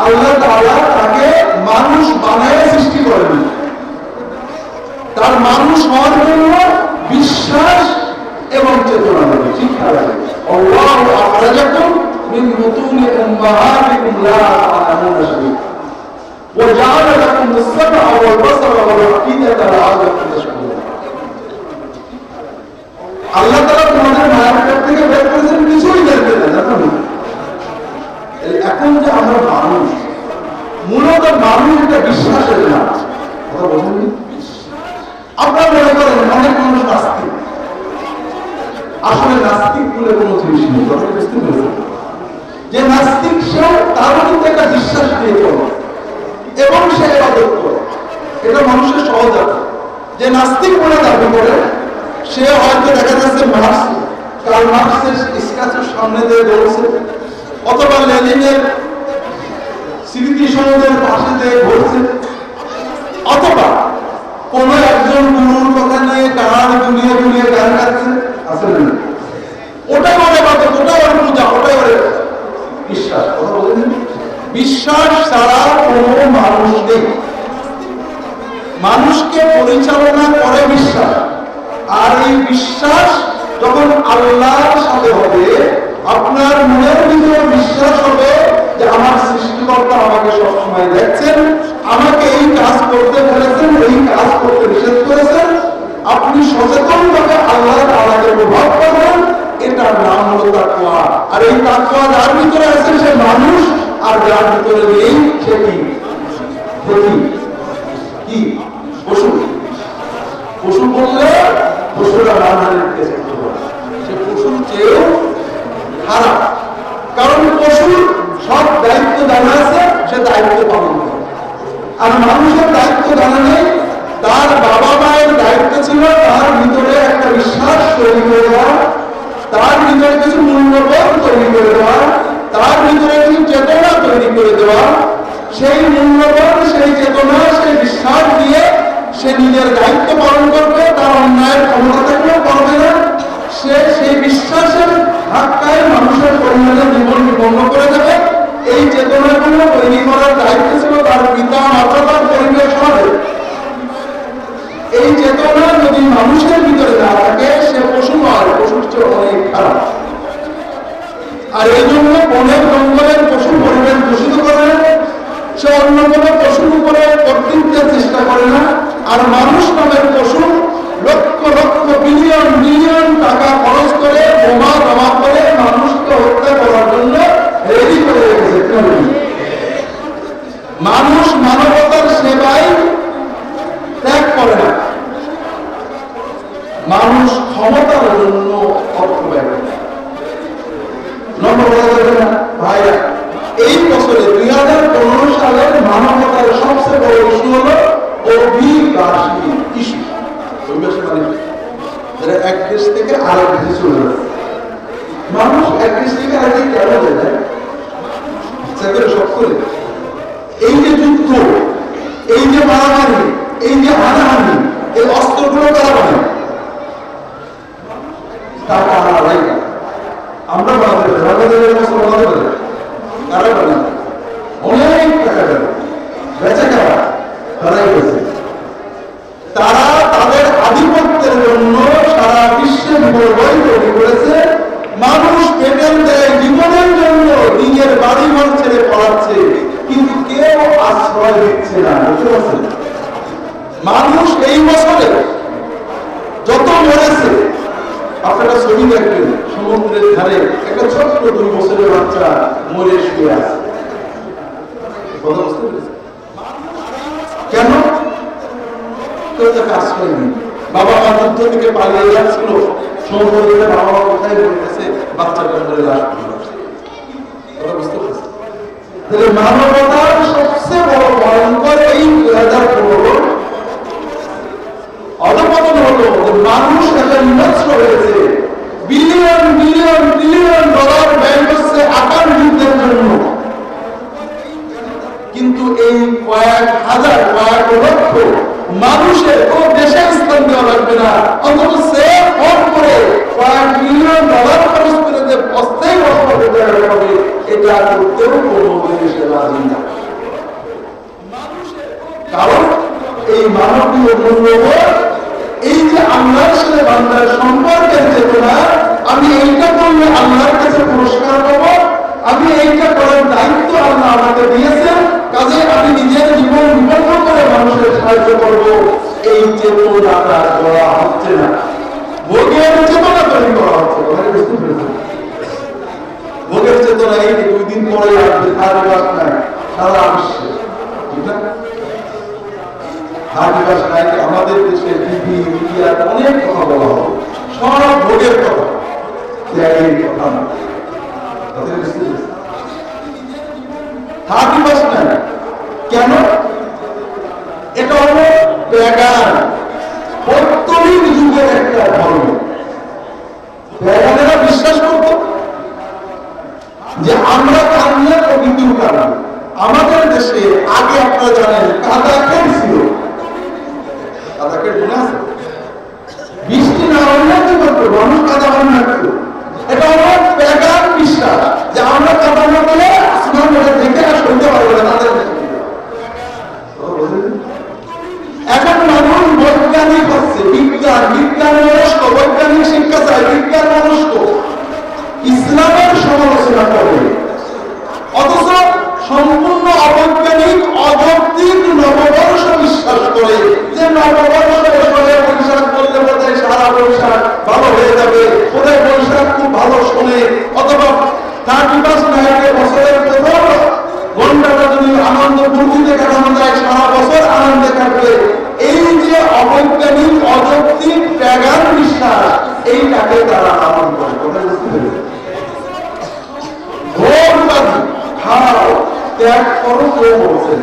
আল্লাহ তাআলা তাকে মানুষ বানায় সৃষ্টি করেন, তার মানুষ হওয়ার জন্য বিশ্বাস এবং চেতনা লাগে, শিক্ষা লাগে। আল্লাহু আখরাজাকুম মিন বুতুনি উম্মাহাতিকুম লা তা'লামুনা শাইআ ওয়া জাআলা লাকুমুস সামআ ওয়াল বাসারা ওয়াল আফইদাতা লা'আল্লাকুম তাশকুরুন। আল্লাহ তাআলা তোমাদের মায়ের পেট থেকে বের করেছেন, কিছুই জানতে না, জানো না? এখন যে আমরা মানুষ, মূলত মানুষ একটা বিশ্বাসের না, কথা বলেননি? আপনারা মনে করেন অনেক মানুষ নাস্তিক, আসলে নাস্তিক বলে কোনো জিনিস নেই। বুঝতে পেরেছেন যে নাস্তিক সেও তারও কিন্তু একটা বিশ্বাস দিয়ে চলে এবং সে ইবাদত করে, এটা মানুষের সহজ আছে। যে নাস্তিক বলে দাবি করে সে হয়তো দেখা যাচ্ছে কার্ল মার্কসের স্ট্যাচুর সামনে দিয়ে বলছে, অথবা লেনিনের স্মৃতি সৌধের পাশে দিয়ে ঘুরছে, অথবা কোন একজন গুরুর কথা নিয়ে গান গুলিয়ে গুলিয়ে গান গাচ্ছে, আসলে ওটাই ওরে বাদ, ওটাই ওর পূজা, ওটাই ওরে বিশ্বাস। কথা বলেন, বিশ্বাস ছাড়া কোনো মানুষ নেই। মানুষকে পরিচালনা করে বিশ্বাস, আর এই বিশ্বাস যখন আল্লাহর সাথে হবে, আপনার মনের ভিতরে বিশ্বাস হবে যে আমার সৃষ্টিকর্তা আমাকে সবসময় দেখছেন, আমাকে এই কাজ করতে বলেছেন, এই কাজ করতে নিষেধ করেছেন, আপনি সচেতন ভাবে আল্লাহ তাআলাকে প্রভাব করবেন, এটার নাম হলো তাকওয়া। আর এই তাকওয়া যার ভিতরে আছে সে মানুষ, আর যার ভিতরে নেই সে কি পশু। পশু বললে পশুরা রান্নার কেস করতে পারে, সে পশুর চেয়েও খারাপ। কারণ পশুর সব দায়িত্ব জানা আছে, সে দায়িত্ব পালন করে। আর মানুষের দায়িত্ব জানা নেই। তার বাবা মায়ের দায়িত্ব ছিল তার ভিতরে একটা বিশ্বাস তৈরি করে দেওয়া, তার ভিতরে কিছু মূল্যবোধ তৈরি করে দেওয়া, তার ভিতরে কিছু চেতনা তৈরি করে দেওয়া। সেই মূল্যবোধ, সেই চেতনা, সেই বিশ্বাস দিয়ে সে নিজের দায়িত্ব পালন করবে। তার অন্যায়ের ক্ষমতা থাকলেও করবে না। সে সেই বিশ্বাসের ধাক্কায় মানুষের পরিমাণে জীবন বিপন্ন করে দেবে। এই চেতনাগুলো তৈরি করার দায়িত্ব ছিল তার পিতা, মাতা, তার পরিবেশ হবে। এই চেতনা যদি মানুষের ভিতরে না থাকে সে পশু নয়, পশুর চেয়ে অনেক খারাপ। আর এই জন্য বনের জঙ্গলের পশু পরিবেশ দূষিত করে, সে অন্য কোনো পশুর উপরে কর্তৃত্বের চেষ্টা করে না। আর মানুষ নামের পশু লক্ষ লক্ষ বিলিয়ন বিলিয়ন টাকা খরচ করে বোমা জমা করে মানুষকে হত্যা করার জন্য রেডি করে রেখেছে। মানুষ মানবতার সেবায় ত্যাগ করে না, মানুষ ক্ষমতার জন্য অর্থ ব্যয় করে। ভাইরা, এই বছরে 2015 সালের মানবতার সবচেয়ে বড় ইস্যু হলো অভিবাসী ইস্যু। অভিবাসী মানে যারা এক দেশ থেকে আরেক দেশে চলে যাচ্ছে। মানুষ এক দেশ থেকে আরেক দেশে কেন যায়? সব করে এই যে যুদ্ধ, এই যে মারামারি, এই যে হানাহানি, এই অস্ত্রগুলো তারা বানায়, টাকা আলাদাই না। আমরা বানাতে পারি, বাংলাদেশের অস্ত্র বানাতে পারি, তারা বানায় অনেক টাকা দেয়, বেচা কেনা তারাই গেছে। তারা তাদের আধিপত্যের জন্য সারা বিশ্বে বই তৈরি করেছে। মানুষ পেটেল দেয় জীবনের জন্য, নিজের বাড়ি ঘর ছেড়ে পড়াচ্ছে, কিন্তু কেউ আশ্রয় দিচ্ছে না। বুঝতে পারছেন? মানুষ এই বছরে যত মরেছে, আপনারা ছবি দেখবেন সমুদ্রের ধারে একটা ছোট্ট 2 বছরের বাচ্চা মরে শুয়ে আছে। কথা বুঝতে পেরেছেন? কেন? কেউ তাকে আশ্রয় নেই। বাবা মা যুদ্ধ থেকে পালিয়ে যাচ্ছিল, সমুদ্রে বাবা মা কোথায় বলতেছে, বাচ্চাটা মরে লাশ। কথা বুঝতে পেরেছেন? তাহলে মানবতার সবচেয়ে বড় ভয়ঙ্কর এই 2015 অধপতন হলো যে মানুষ একটা বিনষ্ট হয়েছে। বিলিয়ন বিলিয়ন ট্রিলিয়ন ডলার ব্যয় করছে আকার যুদ্ধের জন্য, কিন্তু এই কয়েক হাজার কয়েক লক্ষ মানুষের কোন দেশে স্থান দেওয়া লাগবে না, অন্তত সেফ হোম করে কয়েক মিলিয়ন ডলার খরচ করে যে অস্থায়ী বসবাস দেওয়া হবে, এটা করতেও কোনো দেশে রাজি না। কারণ এই মানবীয় মূল্যবোধ, এই যে আল্লাহর সাথে বান্দার সম্পর্কের চেতনা, আমি এইটা করলে আল্লাহর কাছে পুরস্কার পাবো, আমি এইটা করার দায়িত্ব আল্লাহ আমাকে দিয়েছেন, কাজে আমি নিজের জীবন বিপন্ন করে মানুষের সাহায্য করব, এই চেতনাটা করা হচ্ছে না। ভোগের চেতনা তৈরি করা হচ্ছে। বুঝতে পেরেছেন? ভোগের চেতনা এই 2 দিন পরে আসবে, আর বাস নাই সারা বিশ্বে। ঠিক না? হাদিবাস নাই আমাদের দেশে টিভি মিডিয়াতে অনেক কথা বলা হবে, সব ভোগের কথা, ত্যাগের কথা না। হাদিবাস নাই কেন? এটা হলো প্যাগান, বর্তমান যুগের একটা ধর্ম। প্যাগানেরা বিশ্বাস করত যে আমরা কান্না প্রকৃতির কারণ। আমাদের দেশে আগে আপনারা জানেন কাদাকের ছিল, কাদাকের মনে আছে? বৃষ্টি না হলে কি করতো? মানুষ কাদা বানিয়ে রাখতো। এটা হলো প্যাগান বিশ্বাস যে আমরা কাদা না পেলে আসমান দেখে আর সইতে পারবো না তাদের। এখন মানুষ বৈজ্ঞানিক হচ্ছে, বিজ্ঞান মনস্ক, বৈজ্ঞানিক শিক্ষা চায়, বিজ্ঞান মনস্ক, ইসলামের সমালোচনা করে, অথচ সম্পূর্ণ অবৈজ্ঞানিক অযৌক্তিক নববর্ষ বিশ্বাস করে যে নববর্ষ এসে বৈশাখ করলে বছরের প্রথম ঘন্টাটা যদি আনন্দ ফুর্তিতে কাটানো যায়, সারা বছর আনন্দে কাটবে। এই যে অবৈজ্ঞানিক অযৌক্তিক ত্যাগার বিশ্বাস, এইটাকে তারা পালন করে। কথা বুঝতে পেরেছে? ভোরবাদী খাও, ত্যাগ করো, কেউ বলছে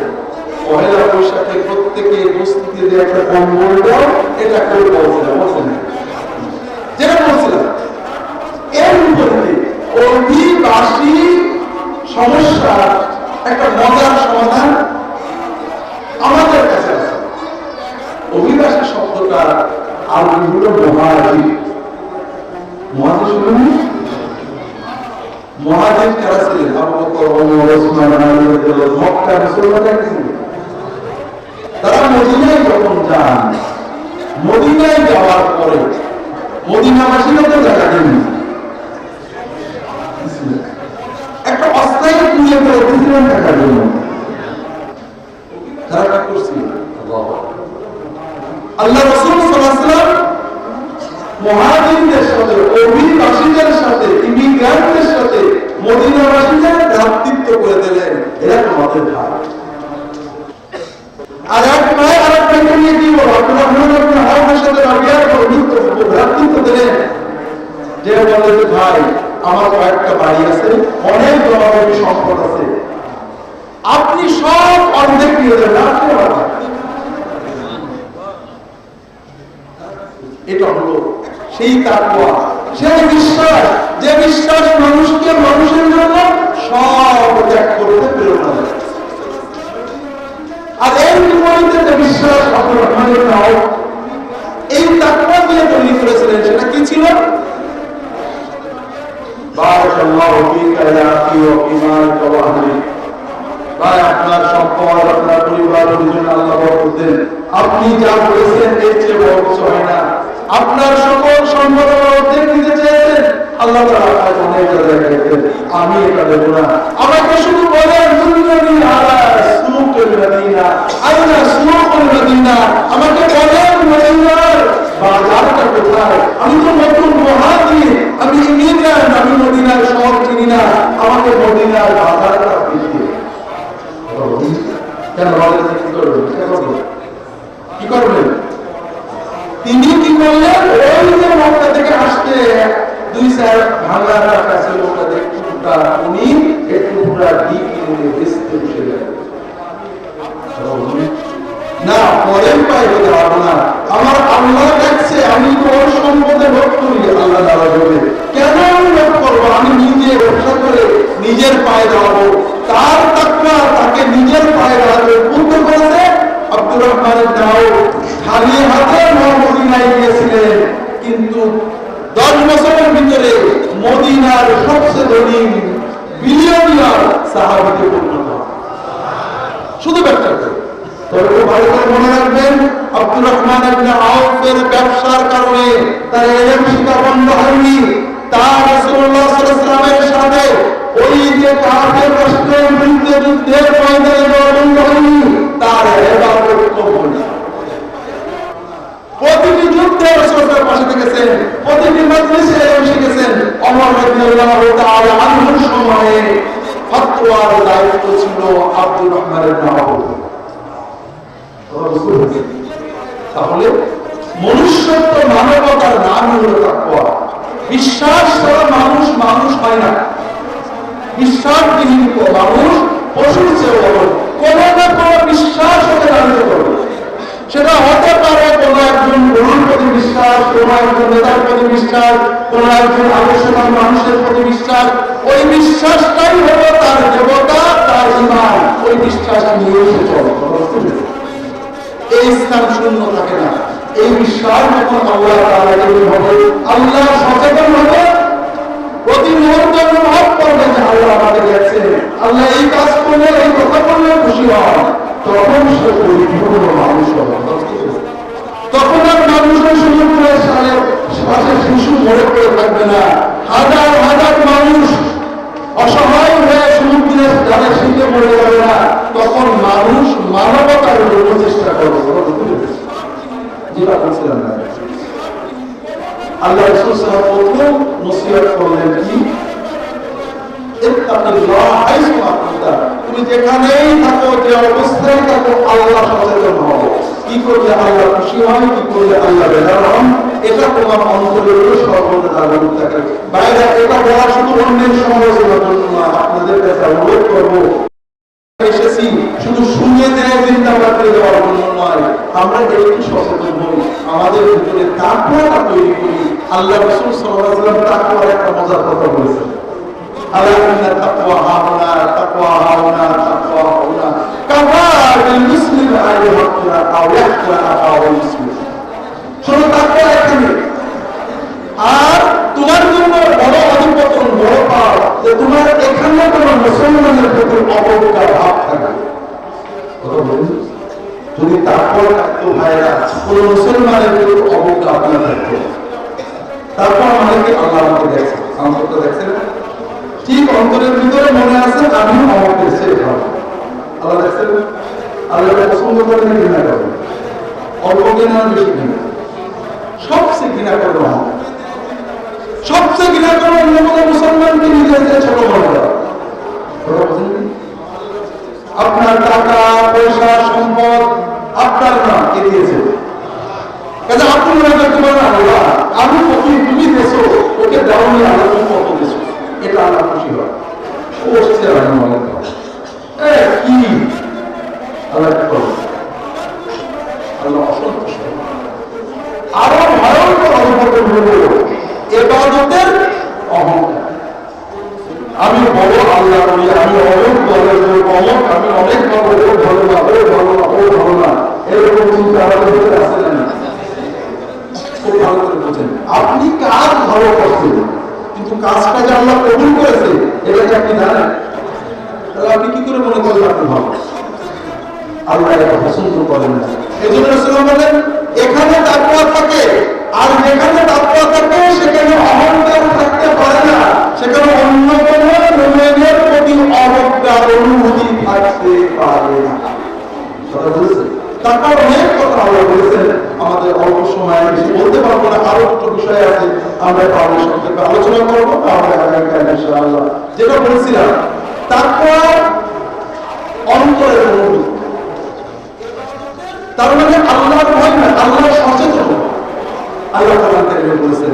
পহেলা বৈশাখে প্রত্যেকে বস্তিতে যে একটা কম্বল দাও, এটা কেউ বলছে না, বলছে না, যেটা বলছিলাম। এর বিপরীতে অভিবাসী সমস্যা একটা মজার সমাধান আমাদের কাছে আছে। অভিবাসী শব্দটা আরবি হলো মহাজির। মহাজির শুনুন, মহাজির কারা ছিলেন? আবু বকর, ওমর, ওসমান, আলী রাদিয়াল্লাহু মক্কা মুসলমানরা ছিলেন। তারা মদিনায় যখন যান, মদিনায় যাওয়ার পরে মদিনাবাসীরা তো জায়গা দেন, একটা অস্থায়ী কুড়িয়ে করে দিয়েছিলেন টাকার জন্য। তারা কি করছিল? আল্লাহ রাসূল সাল্লাল্লাহু আলাইহি ওয়াসাল্লাম মুহাজিরদের সাথে, অভিবাসীদের সাথে, ইমিগ্রান্টদের সাথে মদিনাবাসীদের ভ্রাতৃত্ব করে দিলেন। এরা তোমাদের ভাই। আর এক ভাই আর এক ভাইকে নিয়ে কি বলো? আপনার সাথে ভ্রাতৃত্ব দিলেন। যে বলে যে ভাই, আমার কয়েকটা বাড়ি আছে, অনেক জনগণের সম্পদ আছে, আপনি সব অর্ধেক দিয়ে দেবেন। এটা হলো সেই তাকওয়া, সেই বিশ্বাস, যে বিশ্বাস মানুষকে মানুষের জন্য সব ত্যাগ করতে প্রেরণা দেয়। আর এর বিপরীতে যে বিশ্বাস আব্দুর রহমান ইবনে আউফ এই তাকওয়া দিয়ে তৈরি করেছিলেন, সেটা কি ছিল? বারাকাল্লাহু ফীকা ইয়া আখি ওয়া ফীমাকা ওয়া আহলি। ভাই, আপনার সম্পদ, আপনার পরিবার পরিজন আল্লাহ বরকত দেন। আপনি যা বলেছেন এর চেয়ে বড় কিছু হয় না। আপনার সকল সম্পদ অর্ধেক দিতে চেয়েছেন, আল্লাহ তাআলা আপনাকে অনেক জায়গায় দিয়েছেন। আমি এটা দেব না। আমাকে শুধু বলেন দুনিয়াবি আলা সুকুল মদিনা, আইনা সুকুল মদিনা। আমাকে বলেন মদিনার বাজারটা কোথায়? আমি তো নতুন মুহাজির, আমি ইমিগ্রান্ট, আমি মদিনার শহর চিনি না। আমাকে মদিনার বাজারটা দেখিয়ে কেন বলেন? কি করবেন? কি করবেন? তিনি কি করলেন? ওই যে মক্কা থেকে আসতে 2-4 ভাঙা টাকা ছিল, ওটা দেখতে উনি একটু পুরা ডিপ কিনে বেচতে বসে গেলেন। না, পরের পায়ে হতে পারবো না। আমার আল্লাহ দেখছে, আমি তো ওর সম্পদে ভোগ করি, আল্লাহ নারাজ হবে। কেন আমি ভোগ করবো? আমি নিজে ব্যবসা করে নিজের পায়ে দাঁড়াবো। তার তাকওয়া তাকে নিজের পায়ে দাঁড়াতে উদ্বুদ্ধ করেছে। আব্দুর রহমান ইবনে আউফ খালি হাতে মদিনায় গিয়েছিলেন, কিন্তু 10 বছরের ভিতরে মদিনার সবচেয়ে ধনী বিলিয়নিয়ার সাহাবীতে পরিণত হন, শুধু ব্যবসা করে। তবে ভালো করে মনে রাখবেন, আব্দুর রহমান ইবনে আউফের ব্যবসার কারণে তার ইলম শিক্ষা বন্ধ হয়নি। তার রাসূলুল্লাহ সাল্লাল্লাহু আলাইহি ওয়াসাল্লামের সাথে ওই যে কাফের রাষ্ট্রের বিরুদ্ধে যুদ্ধের ময়দানে যাওয়া বন্ধ হয়নি, তার ইবাদত কবুল। প্রতিটি যুদ্ধে রাসূলের পাশে থেকেছেন, প্রতিটি মজলিসে ইলম শিখেছেন। ওমর রাদিয়াল্লাহু তাআলা আনহুর সময়ে ফতোয়ার দায়িত্ব ছিল আব্দুর রহমান ইবনে আউফ। তাহলে মনুষ্যত্ব, মানবতার নাম হলো তাকওয়া। বিশ্বাস ছাড়া মানুষ মানুষ হয় না। বিশ্বাসবিহীন মানুষ পশুর চেয়ে বড়। কোন না কোন বিশ্বাস হতে জানতে পারবে। সেটা হতে পারে কোন একজন গরুর প্রতি বিশ্বাস, কোন একজন নেতার প্রতি বিশ্বাস, কোন একজন আদর্শবান মানুষের প্রতি বিশ্বাস। ওই বিশ্বাসটাই হলো তার দেবতা, তার ঈমান। ওই বিশ্বাস নিয়ে সে চলে। এই স্থান শূন্য থাকে না। এই বিশ্বাস যখন আল্লাহ তাআলা হবে, আল্লাহ সচেতন হবে, প্রতি মুহূর্তে অনুভব করবে যে আল্লাহ আমাদের দেখছে, আল্লাহ এই কাজ করলে, এই কথা বললে খুশি হন, তখন সে পরিপূর্ণ মানুষ হবে। তখন আর মানুষের সুযোগ পাশে শিশু মরে পড়ে থাকবে না। হাজার হাজার মানুষ অসহায় হয়ে সমুদ্রের ধারে শীতে মরে যাবে না। তখন মানুষ মানবতার জন্য চেষ্টা করবে। যেটা বলছিলাম না, আল্লাহ রাসূল সাল্লাল্লাহু আলাইহি ওয়াসাল্লাম নসিহত করলেন কি? তুমি যেখানেই থাকো, যে অবস্থায় থাকো, আল্লাহ সচেতন হও। কি করলে আল্লাহ খুশি হয়, কি করলে আল্লাহ বেজার হন, এটা তোমার অন্তরের সর্বদা জাগরুক থাকে। বাইরে এটা বলা শুধু অন্যের সমালোচনার জন্য না, আপনাদের কাছে অনুরোধ করবো, এসেছি শুধু শুনে দেয় জিন্দাবাদ করে দেওয়ার জন্য নয়, আমরা একটু সচেতন হই, আমাদের ভিতরে তাকওয়াটা তৈরি করি। আল্লাহ রাসূল সাল্লাল্লাহু আলাইহি ওয়াসাল্লাম তাকওয়ার একটা মজার কথা বলেছেন, আলা ইন্না তাকওয়া হাউনা তাকওয়া হাউনা তাকওয়া হাউনা কামা বিল মুসলিম আইয়াকুরা আও ইয়াকুরা আও মুসলিম। শুধু তাকওয়া এখানে। আর তোমার জন্য বড় অধিপতন, বড় পাওয়া যে তোমার এখানে কোনো মুসলমানের প্রতি অবজ্ঞা ভাব থাকে। যদি তারপর থাকতো ভাইরা, কোন মুসলমানের প্রতি অবজ্ঞা আপনার থাকতো, তারপর আমাদেরকে আল্লাহ আমাকে দেখছে, আমাকে দেখছেন ঠিক অন্তরের ভিতরে মনে আছে আমি আমাকে সে ভালো আল্লাহ দেখছেন। আল্লাহ পছন্দ করেন ঘৃণা করেন, অল্প ঘৃণা বেশি ঘৃণা, সবচেয়ে ঘৃণা করবো আমাকে, সবচেয়ে ঘৃণা করবো অন্য কোনো মুসলমানকে নিজের ছোট বড়। আপনার টাকা পয়সা সম্পদ আপনার না, কে দিয়েছে? কাজে আপনি মনে করতে পারেন আল্লাহ আমি কত, তুমি দেশো ওকে দেওয়ানি, আল্লাহ তুমি কত দেশো, এটা আল্লাহ খুশি হয়। ও হচ্ছে কি আল্লাহ আল্লাহ অসন্তুষ্ট। আরো ভয়ঙ্কর অবলম্বন হল ইবাদতের অহংকার। আমি বড় আল্লাহ বলি, আমি অনেক দলের অমক, আমি অনেক ভালো, ও ভালো না, ও ভালো না, ও ভালো না, এরকম চিন্তা আমাদের ভিতরে আসে না। খুব ভালো করে বোঝেন, আপনি কাজ ভালো করছেন, কিন্তু কাজটা যে আল্লাহ কবুল করেছে এটা কি আপনি জানেন? তাহলে আপনি কি করে মনে করলেন আপনি ভালো? আল্লাহ এটা পছন্দ করেন না। এই জন্য রাসূল বলেন এখানে তাকওয়া থাকে, আর যেখানে তাকওয়া থাকে সেখানে অহংকার থাকতে পারে না, সেখানে অন্য কোনো মুমিনের প্রতি অবজ্ঞার অনুভূতি থাকতে পারে না। কথা বুঝছেন? তারপর অনেক কথা আল্লাহ বলেছেন, আমাদের অল্প সময় বেশি বলতে পারবো না, আরো একটু বিষয় আছে আমরা তাহলে সংক্ষেপে আলোচনা করবো, তাহলে আগামীকাল ইনশাআল্লাহ। যেটা বলছিলাম তাকওয়া অন্তরের অনুভূতি, তার মানে আল্লাহর ভয় না, আল্লাহর সচেতন। আল্লাহ কোরআন কারীমে বলেছেন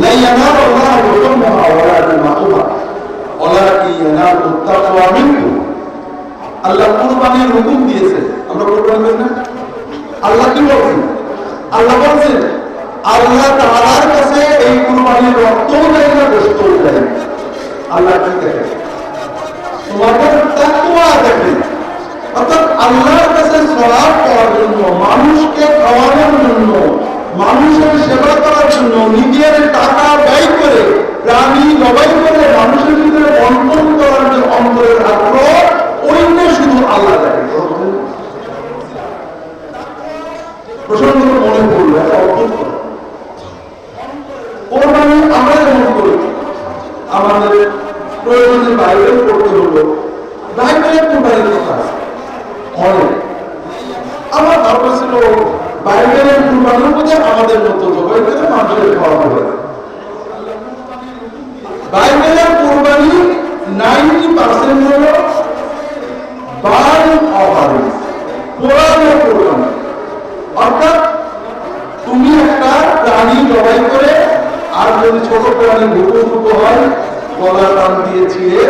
লা ইয়ানালুল্লাহু লুহুমুহা ওয়ালা দিমাউহা ওয়ালাকিন ইয়ানালুত তাকওয়া মিনকুম। আল্লাহ কুরবানির হুকুম দিয়েছে, আমরা কুরবানি করি না? আল্লাহ কি বলেন? আল্লাহ বলেন আল্লাহ তাআলার কাছে এই কুরবানির রক্তও দেয় না, গোশতও দেয় না। আল্লাহ কি দেখে? তোমাদের তাকওয়া দেখে। অর্থাৎ আল্লাহর কাছে সওয়াব পাওয়ার জন্য, মানুষকে খাওয়ানোর জন্য, মানুষের সেবা করার জন্য নিজের টাকা ব্যয় করে, প্রাণী জবাই করে মানুষের ভিতরে বন্টন করার যে অন্তরের আগ্রহ, ওইটা শুধু আল্লাহ দেখে। প্রসঙ্গ মনে পড়লো একটা অদ্ভুত কোরবানি আমরা যেমন করি, আমাদের প্রয়োজনে বাইবেল পড়তে হলো, বাইবেলের কোরবানির কথা আছে অনেক। আমার ধারণা ছিল বাইবেলের কুরবানির মধ্যে আমাদের মতো জবাই করে মানুষের খাওয়া হবে। বাইবেলের কুরবানি 90% হলো বার্ন অফারিং, পোড়ানো কুরবানি। অর্থাৎ তুমি একটা প্রাণী জবাই করে, আর যদি ছোট প্রাণী ভুটো হয় গলার টান দিয়ে ছিঁড়ে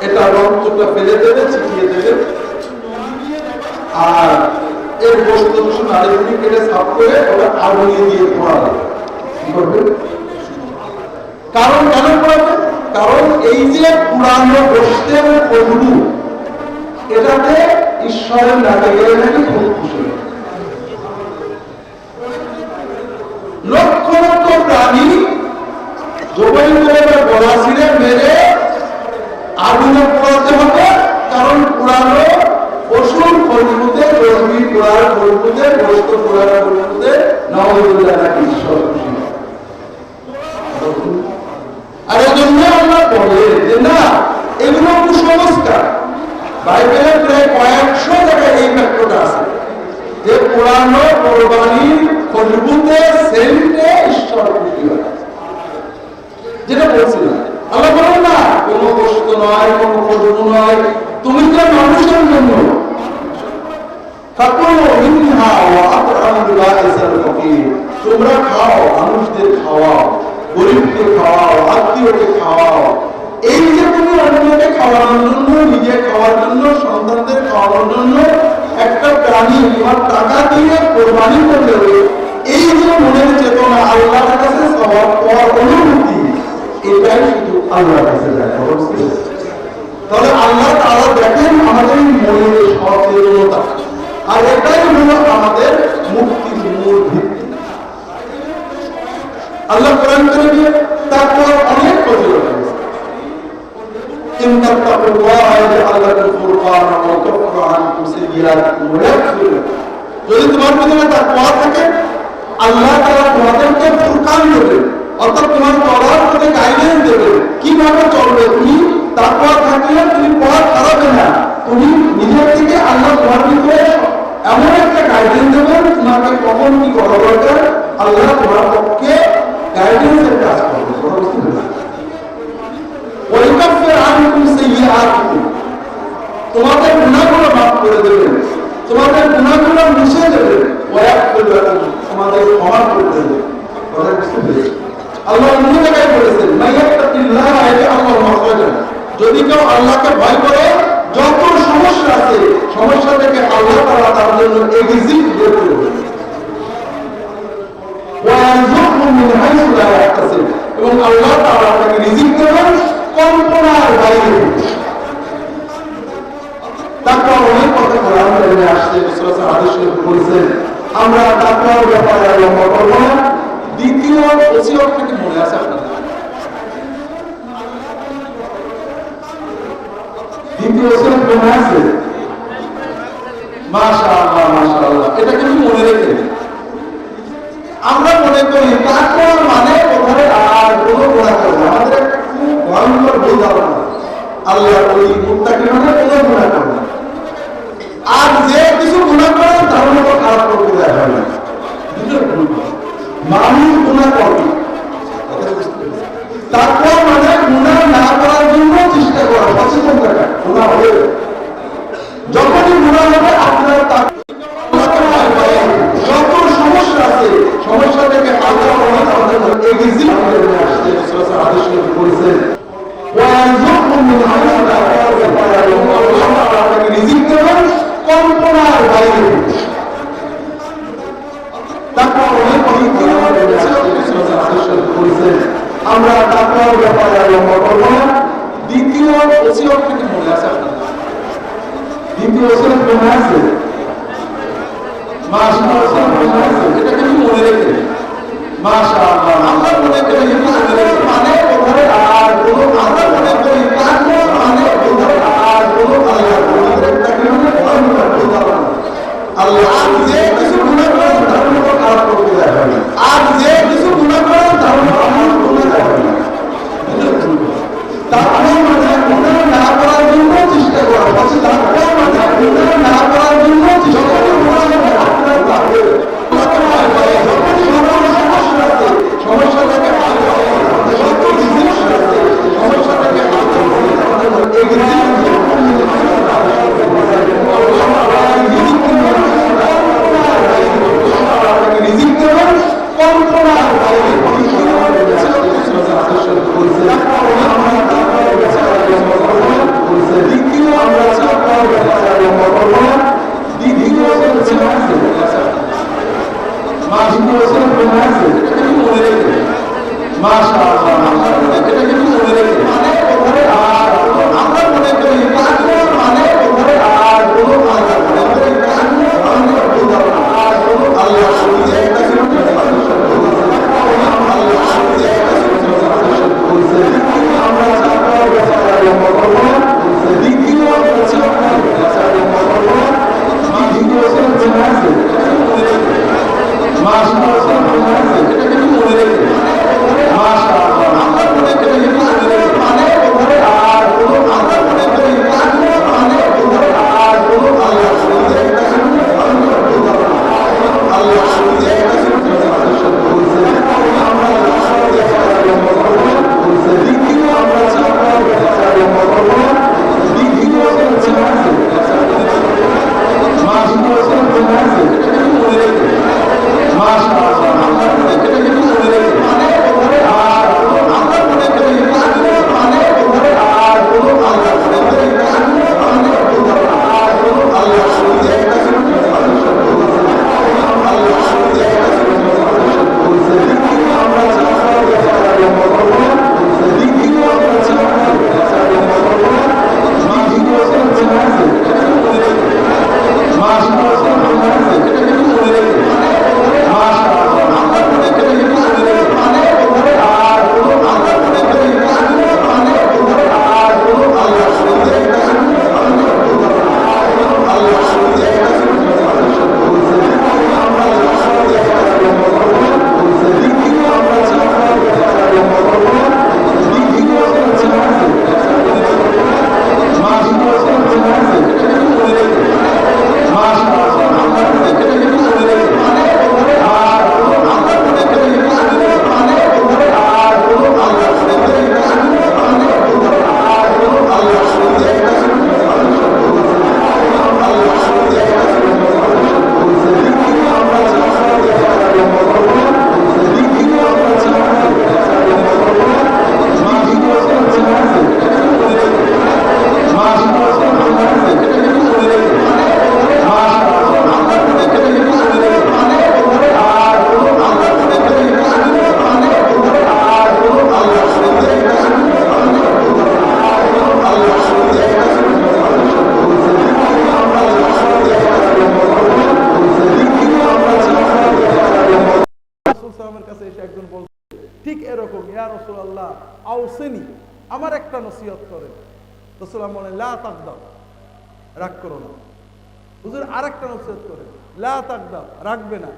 এটা রক্তটা ফেলে দেবে, ছিটিয়ে দেবে, আর এর গোশত নাড়িয়ে কেটে সাফ করে ওটা আগুনে দিয়ে পোড়াবে। কি করবে? কারণ কেন পোড়াবে? কারণ এই যে পুরানো গোশতের পশু, এটাতে ঈশ্বরের নামে গেলে নাকি খুব খুশি। লক্ষ লক্ষ প্রাণী জবাই করে বা গলা ছিঁড়ে মেরে আগুনে পোড়াতে হবে, কারণ পুরানো পশুর খোলপুতে, রশ্মি পোড়ার খোলপুতে, গোশত পোড়ার খোলপুতে নাউযুবিল্লাহ নাকি ঈশ্বর খুশি। আর এই জন্য আমরা বলি যে না, এগুলো কুসংস্কার। বাইবেলের প্রায় কয়েকশো জায়গায় এই বাক্যটা আছে যে পুরানো কোরবানির খোলপুতে সেন্টে ঈশ্বর খুশি হয়। যেটা বলছিলাম খাওয়াও, গরিবকে খাওয়াও, আত্মীয়কে খাওয়াও। এই যে তুমি অন্যকে খাওয়ানোর জন্য, নিজে খাওয়ার জন্য, সন্তানদের খাওয়ানোর জন্য একটা প্রাণী তোমার টাকা দিয়ে কোরবানি করলে, এই যে মনের চেতনা, আল্লাহর কাছে সওয়াব পাওয়ার অনুভূতি, এটাই শুধু আল্লাহর কাছে দেখা। তাহলে আল্লাহ তাআলা দেখেন আমাদের মনের সচেতনতা, আর এটাই হলো আমাদের মুক্তির মূল ভিত্তি। আল্লাহ কোরআন কারীমে তাকওয়ার অনেক ফজিলত আছে। ইন তাত্তাকুল্লাহা ইয়াজআল লাকুম ফুরকানা ওয়া ইয়াকাফিরু আনকুম সাইয়্যাতিকুম ওয়া ইয়াগফির লাকুম। যদি তোমার ভিতরে তাকওয়া থাকে, আল্লাহ তাআলা তোমাদেরকে ফুরকান দেবেন, অর্থাৎ তোমার চলার পথে গাইডেন্স দেবেন, কিভাবে চলবে। তুমি তাকওয়া থাকলে তুমি পথ হারাবে না, তুমি নিজের থেকে আল্লাহ তোমার ভিতরে এমন একটা গাইডেন্স দেবেন, তোমাকে কখন কি করা দরকার আল্লাহ তোমার পক্ষে গাইডেন্সের কাজ করবে। ওয়াইকাফির আনকুম সাইয়্যাতিকুম, তোমাদের গুনাহগুলো মাফ করে দেবেন, তোমাদের গুনাহগুলো মুছে দেবেন। ওয়ায়াগফির লাকুম, তোমাদের ক্ষমা করে দেবেন। কথা বুঝতে পেরেছেন? আল্লাহ অন্য জায়গায় বলেছেন, মাইয়াত্তাকিল্লাহ ইয়াজআল লাহু মাখরাজা, যদি কেউ আল্লাহকে ভয় করে, যত সমস্যা আছে সমস্যা থেকে আল্লাহ তাআলা তার জন্য এক্সিট বের করে দেবেন। ওয়ারযুকহু মিন হাইসু লা ইয়াহতাসিব, এবং আল্লাহ তাআলা তাকে রিজিক দেবেন কল্পনার বাইরে। তাকওয়া অনেক কথা কোরআন কারীমে আসছে, রাসূল হাদিস শরীফে বলেছেন। আমরা তাকওয়ার ব্যাপারে লম্বা করব না। দ্বিতীয় ওসিয়তটা কি মনে আছে আপনাদের? দ্বিতীয় ওসিয়ত মনে আছে? মাশাআল্লাহ মাশাআল্লাহ, এটা কিন্তু মনে রেখে। আমরা মনে করি তাকওয়া মানে কোথায় আর কোনো গুনাহ করব না। আমাদের একটা খুব ভয়ঙ্কর ভুল ধারণা, আল্লাহ ওই মুত্তাকি মানে কোনো গুনাহ করে না, আর যে কিছু গুনাহ করে তার মতো খারাপ করতে দেয় হয় না। মানুষ গুনাহ করে, তাকওয়া মানে গুনাহ না করার জন্য চেষ্টা করা, সচেতন থাকা। গুনাহ হবে, যখনই গুনাহ হবে আপনার যত সমস্যা আছে সমস্যা থেকে আল্লাহ আমাদের এক্সিট করে আসছে। রাসূল হাদিস শরীফে বলেছেন, ওয়ারযুকহু মিন হাইসু লা ইয়াহতাসিব, আল্লাহ তাআলা রিজিক দেবেন কল্পনার বাইরে। তাকওয়া অনেক পবিত্র বলেছেন, রাসূল হাদিস শরীফে বলেছেন। আমরা তাকওয়ার ব্যাপারে লম্বা করব না। দ্বিতীয় ওসিয়তটা কি মনে আছে আপনাদের? দ্বিতীয় ওসিয়ত মনে আছে? মাশাআল্লাহ মাশাআল্লাহ, এটা কিন্তু মনে রেখে। মাশাআল্লাহ, আমরা মনে করি মানে কোথায় আর কোনো, আমরা মনে করি তাকওয়া মানে কোথায় আর কোনো আল্লাহ আমাদের তাকে মানে ভয়ঙ্কর ভুল ধারণা। আল্লাহ যে কিছু গুনাহ করে তার মতো খারাপ করতে দেয় হয় না, আর যে কিছু গুনাহ করে তার মতো আমার গুনাহ হয় না। তাকওয়া মানে গুনাহ না করার জন্য চেষ্টা করা, তাকওয়া মানে গুনাহ না করার জন্য চেষ্টা করা। আপনার তাকওয়া সমস্যা থেকে সমস্যা থেকে রিজিক দেবেন কল্পনার বাইরে। দ্বিতীয় আমরা তাকওয়ার ব্যাপারে লম্বা করব না। দ্বিতীয় মাশাআল্লাহ মাশাআল্লাহ, এটা কিন্তু মনে রেখে। মানে কোথায় আর আমরা মনে করি তাকওয়া মানে কোথায় আর কোনো আল্লাহ আমাদের তাকওয়া ভয়ঙ্কর ভুল ধারণা, আর কোনো আল্লাহ যে কিছু আমরা তাকওয়ার ব্যাপারে লম্বা করব না। দ্বিতীয় মাশাআল্লাহ, এটা কিন্তু মনে রেখে। মাশাআল্লাহ, সাল্লামের কাছে এসে একজন বলছে ঠিক এরকম, ইয়া রাসূলুল্লাহ আউসিনি, আমার একটা নসিহত করেন। রাসূলুল্লাহ বলেন লা তাকদাব, রাগ করো না। হুজুর আরেকটা নসিহত করেন, লা তাকদাব, রাখবে না।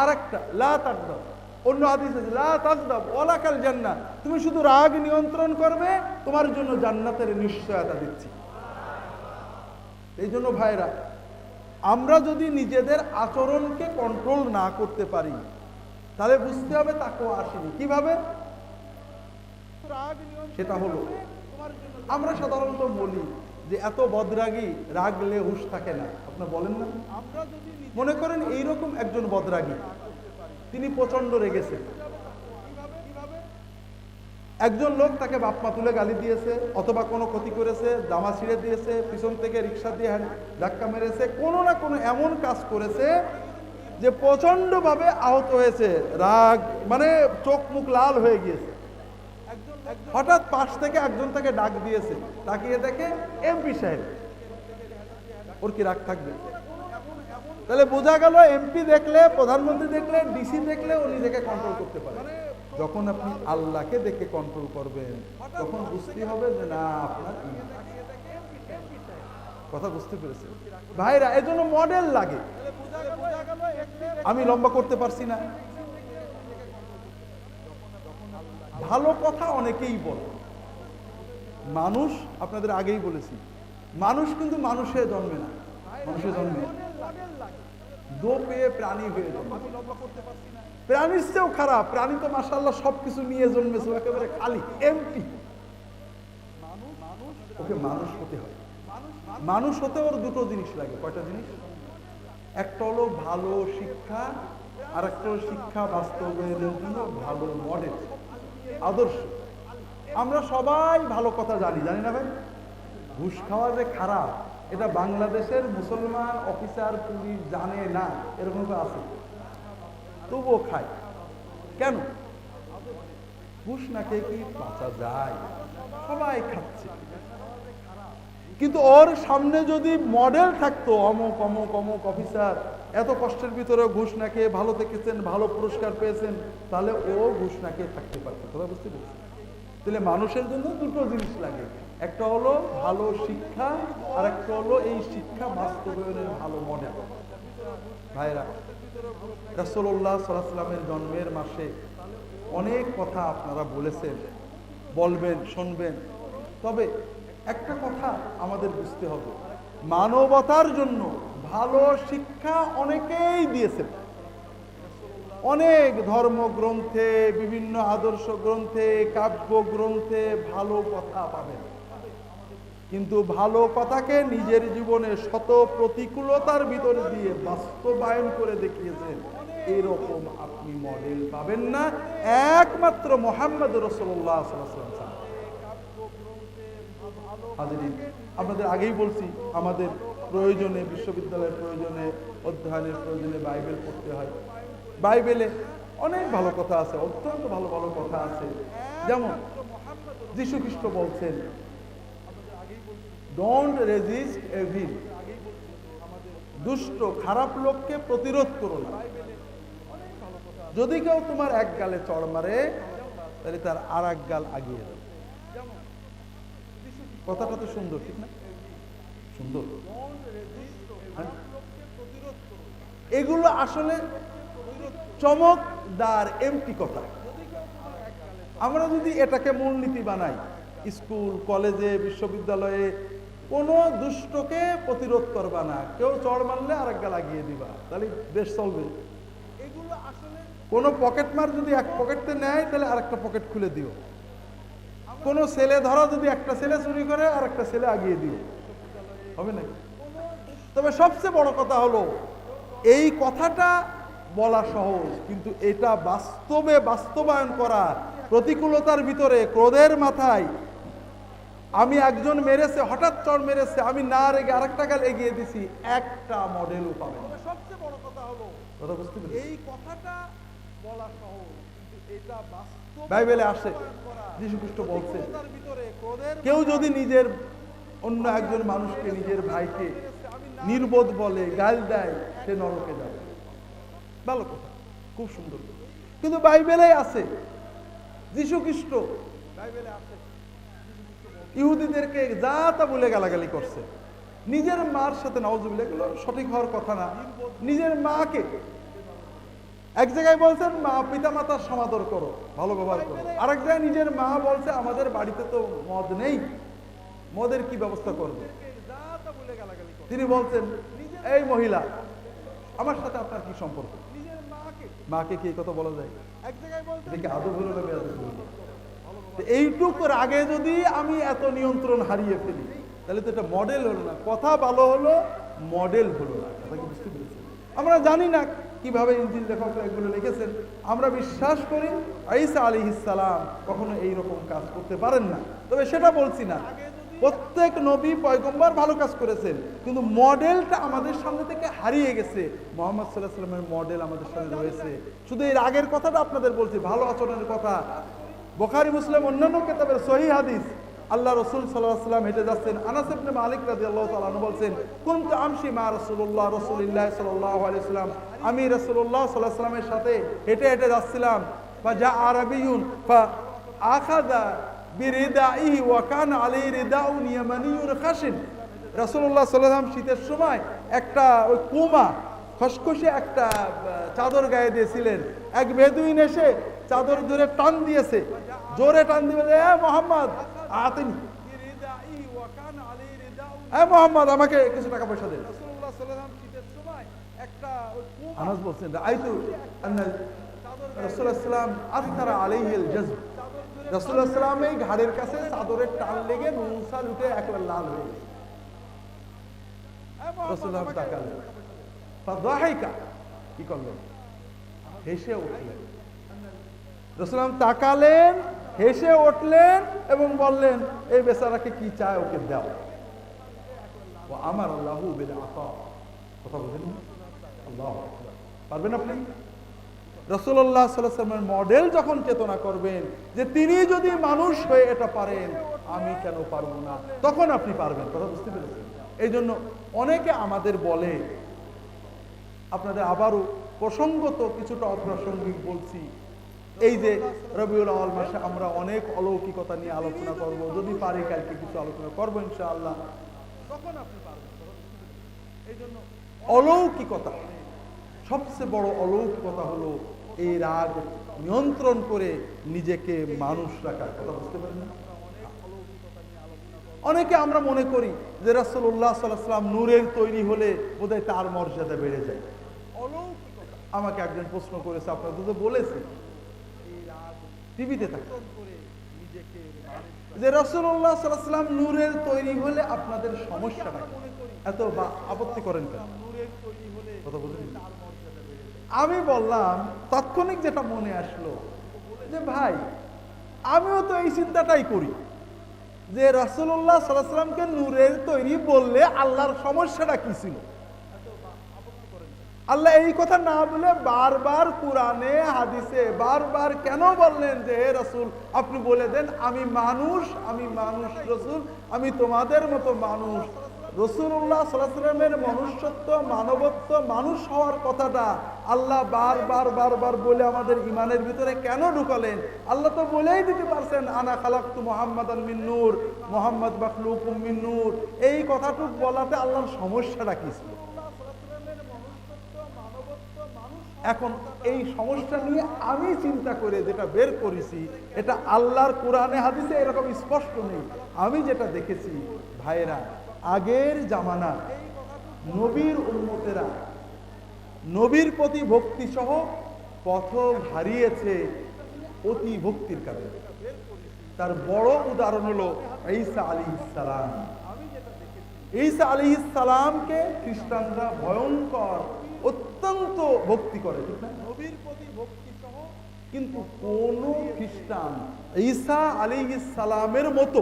আরেকটা লা তাকদাব, অন্য হাদিসে লা তাকদাব ওয়ালাকাল জান্নাহ, তুমি শুধু রাগ নিয়ন্ত্রণ করবে, তোমার জন্য জান্নাতের নিশ্চয়তা দিচ্ছি। এই জন্য ভাইরা, আমরা যদি নিজেদের আচরণকে কন্ট্রোল না করতে পারি তাহলে বুঝতে হবে তাকওয়া আসেনি। কিভাবে? সেটা হলো, আমরা সাধারণত বলি যে এত বদরাগী, রাগলে হুঁশ থাকে না। আপনারা বলেন না? মনে করেন এইরকম একজন বদরাগী, তিনি প্রচন্ড রেগেছে। একজন লোক তাকে বাপমা তুলে গালি দিয়েছে, অথবা কোনো ক্ষতি করেছে, জামা ছিঁড়ে দিয়েছে, পিছন থেকে রিক্সা দিয়ে ধাক্কা মেরেছে, কোনো না কোনো এমন কাজ করেছে যে প্রচন্ড ভাবে আহত হয়েছে, রাগ মানে চোখ মুখ লাল হয়ে গিয়েছে। হঠাৎ পাশ থেকে একজন তাকে ডাক দিয়েছে, তাকিয়ে দেখে এমপি সাহেব। ওর কি রাগ থাকবে? তাহলে বোঝা গেল এমপি দেখলে, প্রধানমন্ত্রী দেখলে, ডিসি দেখলে ও নিজেকে কন্ট্রোল করতে পারে। যখন আপনি আল্লাহকে দেখে কন্ট্রোল করবেন তখন বুঝতে হবে যে না, আপনার কথা বুঝতে পেরেছে ভাইরা। এজন্য মডেল লাগে। আমি লম্বা করতে পারছি না, ভালো কথা অনেকেই বলে। মানুষ, আপনাদের আগেই বলেছি, মানুষ কিন্তু মানুষে জন্মে না, মানুষে জন্মে দো পেয়ে প্রাণী হয়ে জন্মে। প্রাণীর চেয়েও খারাপ, প্রাণী তো মাশাআল্লাহ সবকিছু নিয়ে জন্মেছে, একেবারে খালি এমটি। ওকে মানুষ হতে হয়। মানুষ হতে ওর দুটো জিনিস লাগে। কয়টা জিনিস? একটা হলো ভালো শিক্ষা, আর একটা হলো শিক্ষা বাস্তবায়নের জন্য ভালো মডেল, আদর্শ। আমরা সবাই ভালো কথা জানি, জানি না ভাই? ঘুষ খাওয়া যে খারাপ এটা বাংলাদেশের মুসলমান অফিসার পুলিশ জানে না, এরকম তো আছে, তবুও খায়। কেন? ঘুষ না খেয়ে কি বাঁচা যায়? সবাই খাচ্ছে। কিন্তু ওর সামনে যদি মডেল থাকতো, অমুক অমুক অমুক অফিসার এত কষ্টের ভিতরে ঘুষ না খেয়ে ভালো থেকেছেন, ভালো পুরস্কার পেয়েছেন, তাহলে ও ঘুষ না খেয়ে থাকতে পারতো। কথা বুঝতে পেরেছি? তাহলে মানুষের জন্য দুটো জিনিস লাগে, একটা হলো ভালো শিক্ষা, আর একটা হলো এই শিক্ষা বাস্তবায়নের ভালো মডেল। ভাইরা, রাসূলুল্লাহ সাল্লাল্লাহু আলাইহি ওয়াসাল্লামের জন্মের মাসে অনেক কথা আপনারা বলেছেন, বলবেন, শুনবেন। তবে একটা কথা আমাদের বুঝতে হবে, মানবতার জন্য ভালো শিক্ষা অনেকেই দিয়েছেন। অনেক ধর্মগ্রন্থে, বিভিন্ন আদর্শ গ্রন্থে, কাব্য গ্রন্থে ভালো কথা পাবেন। কিন্তু ভালো কথাকে নিজের জীবনে শত প্রতিকূলতার ভিতর দিয়ে বাস্তবায়ন করে দেখিয়েছেন, এরকম আপনি মডেল পাবেন না, একমাত্র মুহাম্মদ রাসূলুল্লাহ সাল্লাল্লাহু আলাইহি ওয়াসাল্লাম। হাজিরিন, আপনাদের আগেই বলছি, আমাদের প্রয়োজনে, বিশ্ববিদ্যালয়ের প্রয়োজনে, অধ্যয়নের প্রয়োজনে বাইবেল পড়তে হয়। বাইবেলে অনেক ভালো কথা আছে, অত্যন্ত ভালো ভালো কথা আছে। যেমন যীশু খ্রিস্ট বলছেন, ডোন্ট রেজিস্ট এভিল, দুষ্ট খারাপ লোককে প্রতিরোধ করো না। যদি কেউ তোমার এক গালে চড় মারে তাহলে তার আর এক গাল আগিয়ে দাও। কথাটা তো সুন্দর, ঠিক না? সুন্দর। এগুলো আসলে চমকদার এমপি কথা। আমরা যদি এটাকে মূলনীতি বানাই, স্কুল, কলেজে, বিশ্ববিদ্যালয়ে কোনো দুষ্টকে প্রতিরোধ করবা না, কেউ চড় মারলে আরেক গা লাগিয়ে দিবা, তাহলে দেশ চলবে। এগুলো আসলে কোনো পকেট মার যদি এক পকেটে নেয় তাহলে আরেকটা পকেট খুলে দিও। কোনো ছেলে ধরা যদি একটা ছেলে চুরি করে আর একটা ছেলে আগিয়ে দিও, হবে না? তবে সবচেয়ে বড় কথা হলো, এই কথাটা বলা সহজ, কিন্তু এটা বাস্তবে বাস্তবায়ন করা, প্রতিকূলতার ভিতরে, ক্রোধের মাথায় আমি একজন মেরেছে, হঠাৎ চড় মেরেছে, আমি না রেগে আরেকটা গাল এগিয়ে দিছি, একটা মডেলও পাবে না। সবচেয়ে বড় কথা হলো, কথা বুঝতে পেরেছেন? এই কথাটা বলা সহজ, কিন্তু এটা বাস্তবে বাইবেলে আসে। যীশু খ্রিস্ট বলছে, কেউ যদি নিজের অন্য একজন মানুষকে, নিজের ভাইকে নির্বোধ বলে, গাল দেয়, সে নরকে যাবে। ভালো কথা। খুব সুন্দর। কিন্তু বাইবেলে আছে যীশু খ্রিস্ট বাইবেলে আছে ইহুদিদেরকে যা তা বলে গালাগালি করছে, নিজের মার সাথে, নাউজুবিল্লাহ, এগুলো সঠিক হওয়ার কথা না। নিজের মাকে এক জায়গায় বলছেন মা পিতা মাতার সমাদর করো, ভালো ব্যবহার করো, আরেক জায়গায় নিজের মা বলছে আমাদের বাড়িতে তো মদ নেই, মদের কি ব্যবস্থা করবে। তিনি বলছেন এই মহিলা আমার সাথে আপনার কি সম্পর্ক, মাকে কি কথা বলা যায়? এক জায়গায় বলছে আদব হলো না বেয়াদব হলো। এইটুক রাগে যদি আমি এত নিয়ন্ত্রণ হারিয়ে ফেলি তাহলে তো এটা মডেল হলো না, কথা ভালো হলো মডেল হলো না। কথা কি বুঝতে পেরেছেন? আমরা জানি না কিভাবে ইনজিল লেখকরা এগুলো লিখেছেন। আমরা বিশ্বাস করি ঈসা আলাইহিস সালাম কখনো এইরকম কাজ করতে পারেন না, তবে সেটা বলছি না। প্রত্যেক নবী পয়গম্বর ভালো কাজ করেছেন, কিন্তু মডেলটা আমাদের সামনে থেকে হারিয়ে গেছে। মুহাম্মদ সাল্লাল্লাহু আলাইহি ওয়াসাল্লামের মডেল আমাদের সামনে রয়েছে। শুধু এর আগের কথাটা আপনাদের বলছি, ভালো আচরণের কথা। বুখারী মুসলিম অন্যান্য কিতাবের সহিহ হাদিস, আল্লাহ রাসূল সাল্লাল্লাহু আলাইহি ওয়াসাল্লাম হেঁটে যাচ্ছেন। আনাস ইবনে মালিক রাদিয়াল্লাহু তাআলা আনহু বলছেন, কুনতু আমশি মা রাসূলুল্লাহ সাল্লাল্লাহু আলাইহি ওয়াসাল্লাম, আমি রাসূলুল্লাহ সাল্লাল্লাহু আলাইহি ওয়াসাল্লামের সাথে হেঁটে হেঁটে যাচ্ছিলাম। ফাজা আরাবিয়ুন ফাআখাযা বিরিদাইহি ওয়া কানা আলাইহি রিদাউন ইয়ামানিয়ুন খাশিন। রাসূলুল্লাহ সাল্লাল্লাহু আলাইহি ওয়াসাল্লাম শীতের সময় একটা ওই কুমা খসখসে একটা চাদর গায়ে দিয়েছিলেন। এক বেদুইন এসে চাদর ধরে টান দিয়েছে, জোরে টান দিবে, এ মুহাম্মদ আতিনি, এ মুহাম্মদ আমাকে কিছু টাকা পয়সা দেন। রাসূলুল্লাহ সাল্লাল্লাহু আলাইহি ওয়াসাল্লাম শীতের সময় একটা আনাস বলছেন আইতু আন্না রাসূলুল্লাহ সাল্লাল্লাহু আলাইহি ওয়াসাল্লাম আথরা আলাইহিল জাযব, রাসূলুল্লাহ সাল্লাল্লাহু আলাইহি ওয়াসাল্লাম এই ঘাড়ের কাছে চাদরের টান লেগে নুনসাল উঠে একবার লাল হয়ে গেছে। রাসূলুল্লাহ তাকালেন, ফাদাহিকা, কি করলেন? হেসে উঠলেন। রাসূলুল্লাহ তাকালেন, হেসে উঠলেন এবং বললেন এই বেচারাকে কি চায় ওকে দাও। ওয়া আমারা লাহু বিল আতা। কথা বুঝলেন? আল্লাহু আকবার। পারবেন আপনি? রাসূলুল্লাহ সাল্লাল্লাহু আলাইহি ওয়াসাল্লামের মডেল যখন চেতনা করবেন যে তিনি যদি মানুষ হয়ে এটা পারেন, আমি কেন পারবো না, তখন আপনি পারবেন। কথা বুঝতে পেরেছেন? এই জন্য অনেকে আমাদের বলে, আপনাদের আবারও প্রসঙ্গত কিছুটা অপ্রাসঙ্গিক বলছি, এই যে রবিউল আউয়াল মাসে আমরা অনেক অলৌকিকতা নিয়ে আলোচনা করব, যদি পারি কালকে কিছু আলোচনা করবো ইনশাআল্লাহ, তখন আপনি পারবেন। এই জন্য অলৌকিকতা, সবচেয়ে বড় অলৌকিকতা হলো এই রাগ নিয়ন্ত্রণ করে নিজেকে মানুষ রাখার। কথা বুঝতে পারেন না? অনেকে আমরা মনে করি যে রাসূলুল্লাহ সাল্লাল্লাহু আলাইহি ওয়াসাল্লাম নূরের তৈরি হলে বোধহয় তার মর্যাদা বেড়ে যায়। অলৌকিকতা। আমাকে একজন প্রশ্ন করেছে, আপনাদের তো বলেছি টিভিতে থাকে যে রাসূলুল্লাহ সাল্লাল্লাহু আলাইহি ওয়াসাল্লাম নূরের তৈরি হলে আপনাদের সমস্যাটা কি, এত আপত্তি করেন কেন? কথা বুঝলেন? আমি বললাম, তাৎক্ষণিক যেটা মনে আসলো যে ভাই আমিও তো এই চিন্তাটাই করি যে রাসূলুল্লাহ সাল্লাল্লাহু আলাইহি ওয়াসাল্লামকে নূরের তৈরি বললে আল্লাহর সমস্যাটা কি ছিল। আল্লাহ এই কথা না বলে বারবার কোরআনে হাদিসে বারবার কেন বললেন যে হে রাসূল আপনি বলে দেন আমি মানুষ রাসূল, আমি তোমাদের মতো মানুষ। রাসূলুল্লাহ সাল্লাল্লাহু আলাইহি ওয়াসাল্লামের মনুষ্যত্ব, মানবত্ব, মানুষ হওয়ার কথাটা আল্লাহ বারবার বলে আমাদের ইমানের ভিতরে কেন ঢুকালেন? আল্লাহ তো বলেই দিতে পারছেন আনা খালাকতু মুহাম্মাদান মিন নূর, মুহাম্মদ মাখলুকুম মিন নূর। এই কথাটুক বলাতে আল্লাহর সমস্যাটা কি ছিল? এখন এই সমস্যা নিয়ে আমি চিন্তা করে যেটা বের করেছি, এটা আল্লাহর কোরআনে হাদিসে এরকম স্পষ্ট নেই। আমি যেটা দেখেছি ভাইরা, আগের জামানা নবীর উম্মতেরা নবীর প্রতি ভক্তি সহ পথ হারিয়েছে অতি ভক্তির কারণে। তার বড় উদাহরণ হলো ঈসা আলাইহিস সালাম। ঈসা আলাইহিস সালামকে খ্রিস্টানরা ভয়ঙ্কর অত্যন্ত ভক্তি করে, ঠিক না? নবীর প্রতি ভক্তি সহ। কিন্তু কোন খ্রিস্টান ঈসা আলাইহিস সালামের মতো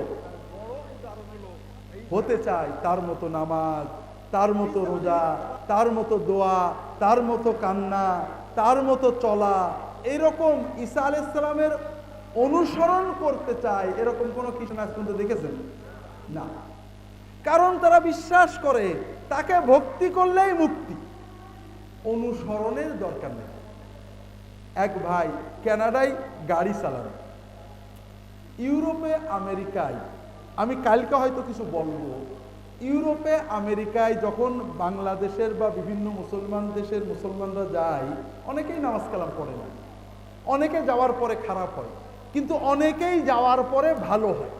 হতে চায়, তার মতো নামাজ, তার মতো রোজা, তার মতো দোয়া, তার মতো কান্না, তার মতো চলা, এরকম ঈসা আলাইহিস সালামের অনুসরণ করতে চায়, এরকম কোন খ্রিস্টান আজ পর্যন্ত দেখেছেন? না। কারণ তারা বিশ্বাস করে তাকে ভক্তি করলেই মুক্তি, অনুসরণের দরকার নেই। এক ভাই কানাডায় গাড়ি চালান, ইউরোপে আমেরিকায়, আমি কালকে হয়তো কিছু বলবো, ইউরোপে আমেরিকায় যখন বাংলাদেশের বা বিভিন্ন মুসলমান দেশের মুসলমানরা যায়, অনেকেই নামাজ কালাম পড়ে না, অনেকে যাওয়ার পরে খারাপ হয়, কিন্তু অনেকেই যাওয়ার পরে ভালো হয়।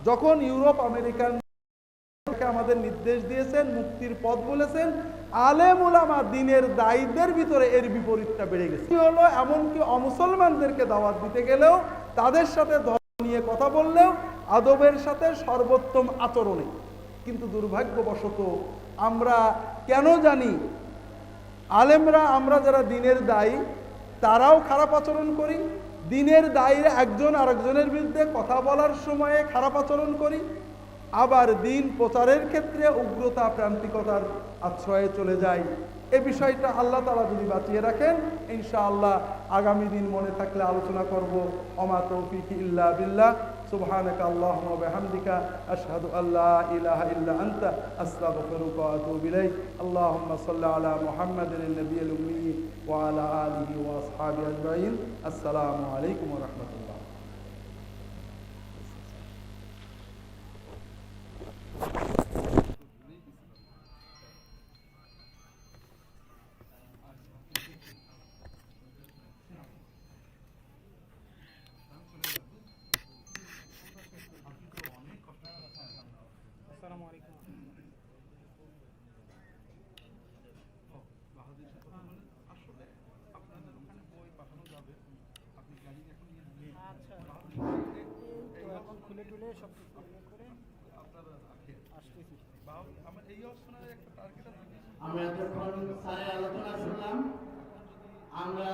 যখন ইউরোপ আমেরিকান আমাদের নির্দেশ দিয়েছেন, মুক্তির পথ বলেছেন, আলেম ওলামা দিনের দায়ীদের ভিতরে এর বিপরীতটা বেড়ে গেছে। কি হলো, এমনকি অমুসলমানদেরকে দাওয়াত দিতে গেলেও, তাদের সাথে ধর্ম নিয়ে কথা বললেও আদবের সাথে সর্বোত্তম আচরণে। কিন্তু দুর্ভাগ্যবশত আমরা কেন জানি আলেমরা, আমরা যারা দিনের দায়ী তারাও খারাপ আচরণ করি, দিনের দায়ীরা একজন আরেকজনের বিরুদ্ধে কথা বলার সময়ে খারাপ আচরণ করি, আবার দিন প্রচারের ক্ষেত্রে উগ্রতা প্রান্তিকতার আশ্রয়ে চলে যায়। এ বিষয়টা আল্লাহ তাআলা যদি বাঁচিয়ে রাখেন, ইনশাআল্লাহ আগামী দিন মনে থাকলে আলোচনা করব। ওমা তৌফিকি ইল্লা বিল্লাহ, সুবহানাকা আল্লাহুম্মা ওয়া বিহামদিকা, আশহাদু আল্লা ইলাহা ইল্লা আনতা, আস্তাগফিরুকা ওয়া আতুবু ইলাইক। আল্লাহুম্মা সাল্লি আলা মুহাম্মাদিন নবিয়্যিল উম্মি ওয়া আলা আলিহি ওয়া আসহাবিহি আজমাইন। আসসালামু আলাইকুম ওয়া রাহমাতুল্লাহ। আসসালামু আলাইকুম। আচ্ছা, এই তো এখন খুলে টুলে সব কিছু করে আসতেছি। আমরা যখন স্যারের আলোচনা শুনলাম, আমরা